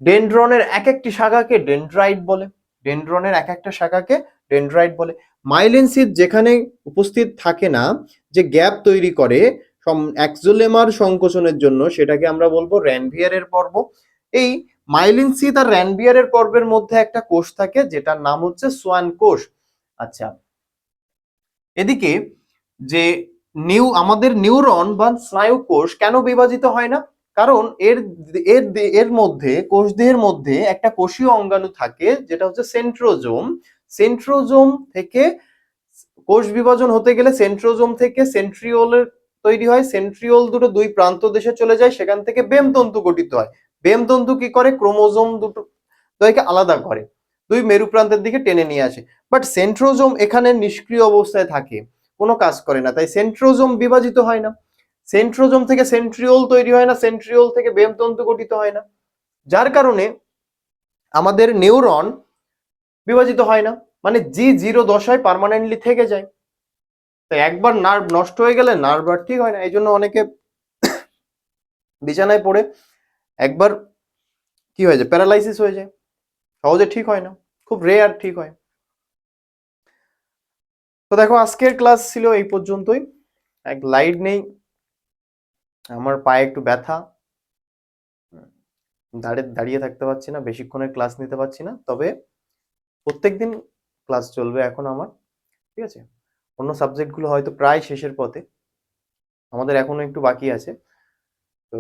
ডেনড্রনের এক একটি শাখাকে ডেনড্রাইট বলে, ডেনড্রনের এক একটা শাখাকে ডেনড্রাইট বলে। মাইলিন শীথ যেখানে উপস্থিত থাকে না, যে গ্যাপ তৈরি করে এক্সোলেমার সংকোচনের জন্য, সেটাকে আমরা বলবো র্যানভিয়ারের পর্ব। এই মাইলিন শীথ আর র্যানভিয়ারের পর্বের মধ্যে একটা কোষ থাকে যেটার নাম হচ্ছে সোয়ান কোষ। আচ্ছা, এদিকে যে আমাদের নিউরন বা স্নায়ু কোষ কেন বিভাজিত হয় না? কারণ এর এর এর মধ্যে কোষদেহের মধ্যে একটা কোষীয় অঙ্গাণু থাকে যেটা হচ্ছে সেন্ট্রোজোম। সেন্ট্রোজোম থেকে কোষ বিভাজন হতে গেলে সেন্ট্রোজোম থেকে সেন্ট্রিওলের তৈরি হয়, সেন্ট্রিওল দুটো দুই প্রান্ত দেশে চলে যায়, সেখান থেকে বেমতন্তু গঠিত হয়। বেমতন্তু কি করে? ক্রোমোজোম দুটো দ্বয়কে আলাদা করে, দুই মেরু প্রান্তের দিকে টেনে নিয়ে আসে। বাট সেন্ট্রোজোম এখানে নিষ্ক্রিয় অবস্থায় থাকে, কোনো কাজ করে না, তাই সেন্ট্রোজোম বিভাজিত হয় না। সেন্ট্রোজোম থেকে সেন্ট্রিওল তৈরি হয় না, সেন্ট্রিওল থেকে বেমতন্তু গঠিত হয় না, যার কারণে আমাদের নিউরন বিভাজিত হয় না, মানে G0 দশায় পার্মানেন্টলি থেকে যায়। তো একবার নার্ভ নষ্ট হয়ে গেলে নার্ভ আর ঠিক হয় না, এই জন্য অনেকে বিছানায় পড়ে একবার কি হয়ে যায়, প্যারালাইসিস হয়ে যায়, সহজে ঠিক হয় না, খুব রেয়ার ঠিক হয়। তো দেখো আজকের ক্লাস ছিল এই পর্যন্তই। এক লাইট নেই, আমার পায়ে একটু ব্যথা, দাঁড়িয়ে থাকতে পারছি না, বেশিক্ষণের ক্লাস নিতে পারছি না, তবে প্রত্যেকদিন ক্লাস চলবে এখন আমার, ঠিক আছে? অন্য সাবজেক্টগুলো হয়তো প্রায় শেষের পথে, আমাদের এখনো একটু বাকি আছে, তো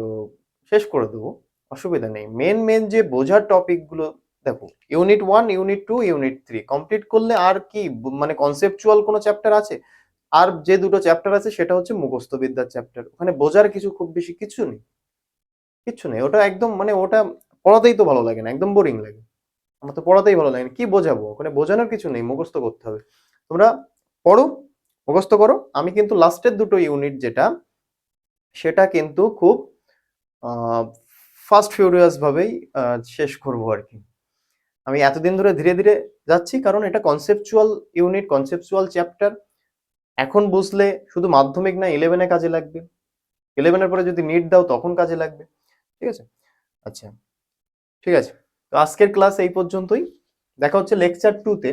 শেষ করে দেবো, অসুবিধা নেই। মেন মেন যে বোঝার টপিকগুলো, দেখো ইউনিট 1, ইউনিট 2, ইউনিট 3 কমপ্লিট করলে আর কি মানে কনসেপচুয়াল কোনো চ্যাপ্টার আছে? আর যে দুটো চ্যাপ্টার আছে সেটা হচ্ছে মুখস্থ বিদ্যার চ্যাপ্টার, ওখানে বোঝার কিছু খুব বেশি কিছু নেই, কিচ্ছু নেই। ওটা একদম মানে ওটা পড়াতেই তো ভালো লাগে না, একদম বোরিং লাগে, আমার তো পড়াতেই ভালো লাগে না, কি বোঝাবো ওখানে? বোঝানোর কিছু নেই, মুখস্থ করতে হবে। তোমরা পড়ো, মুখস্থ করো, আমি কিন্তু লাস্টের দুটো ইউনিট যেটা, সেটা কিন্তু খুব ফাস্ট ফিউরিয়াস ভাবেই শেষ করবো আর কি। আমি এতদিন ধরে ধীরে ধীরে যাচ্ছি, কারণ এটা কনসেপচুয়াল ইউনিট, কনসেপচুয়াল চ্যাপ্টার। এখন বুঝলে শুধু মাধ্যমিক না, 11-এ কাজে লাগবে, 11-এর পরে যদি নিট দাও তখন কাজে লাগবে, ঠিক আছে? আচ্ছা, ঠিক আছে, তো আজকের ক্লাস এই পর্যন্তই। দেখা হচ্ছে লেকচার 2-তে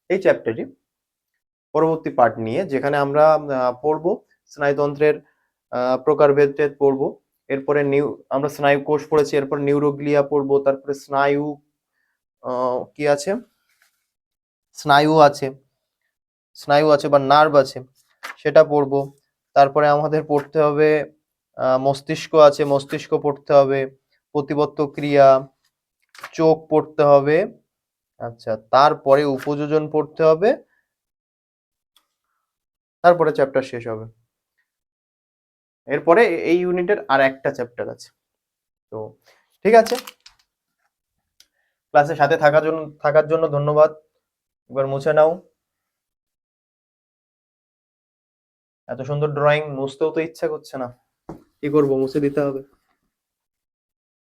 এই চ্যাপ্টারটি পরবর্তী পার্ট নিয়ে, যেখানে আমরা পড়বো স্নায়ুতন্ত্রের প্রকারভেদ পড়বো। এরপরে আমরা স্নায়ু কোষ পড়েছি, এরপর নিউরোগ্লিয়া পড়বো, তারপরে স্নায়ু কি আছে, স্নায়ু আছে, স্নায়ু আছে বা নার্ভ আছে, সেটা পড়বো। তারপরে আমাদের পড়তে হবে মস্তিষ্ক আছে, মস্তিষ্ক পড়তে হবে, প্রতিবত্ত ক্রিয়া, চোখ পড়তে হবে। আচ্ছা, তারপরে উপযোজন পড়তে হবে, তারপরে চ্যাপ্টার শেষ হবে। এরপরে এই ইউনিটের আর একটা চ্যাপ্টার আছে। তো ঠিক আছে, ক্লাসের সাথে থাকার জন্য ধন্যবাদ। এবার মুছে নাও, এত সুন্দর ড্রয়িং মুছতেও তো ইচ্ছা করছে না, কি করবো, মুছে দিতে হবে।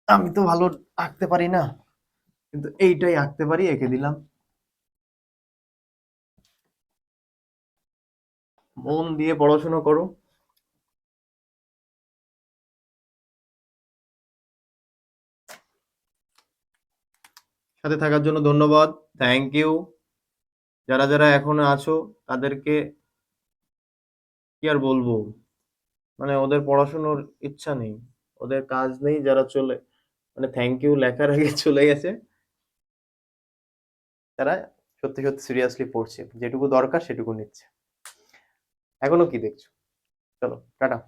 আমি তো ভালো আঁকতে পারি না, কিন্তু এইটাই আঁকতে পারি, এঁকে দিলাম। মন দিয়ে পড়াশোনা করো। সাথে থাকার জন্য ধন্যবাদ, থ্যাংক ইউ। যারা যারা এখনো আছো তাদেরকে কি আর বলবো, মানে ওদের পড়াশোনার ইচ্ছা নেই, ওদের কাজ নেই, যারা চলে মানে থ্যাংক ইউ লেখার আগে চলে গেছে, তারা সত্যি সত্যি সিরিয়াসলি পড়ছে, যেটুকু দরকার সেটুকু নিচ্ছে। এখনো কি দেখছো? চলো টাটা।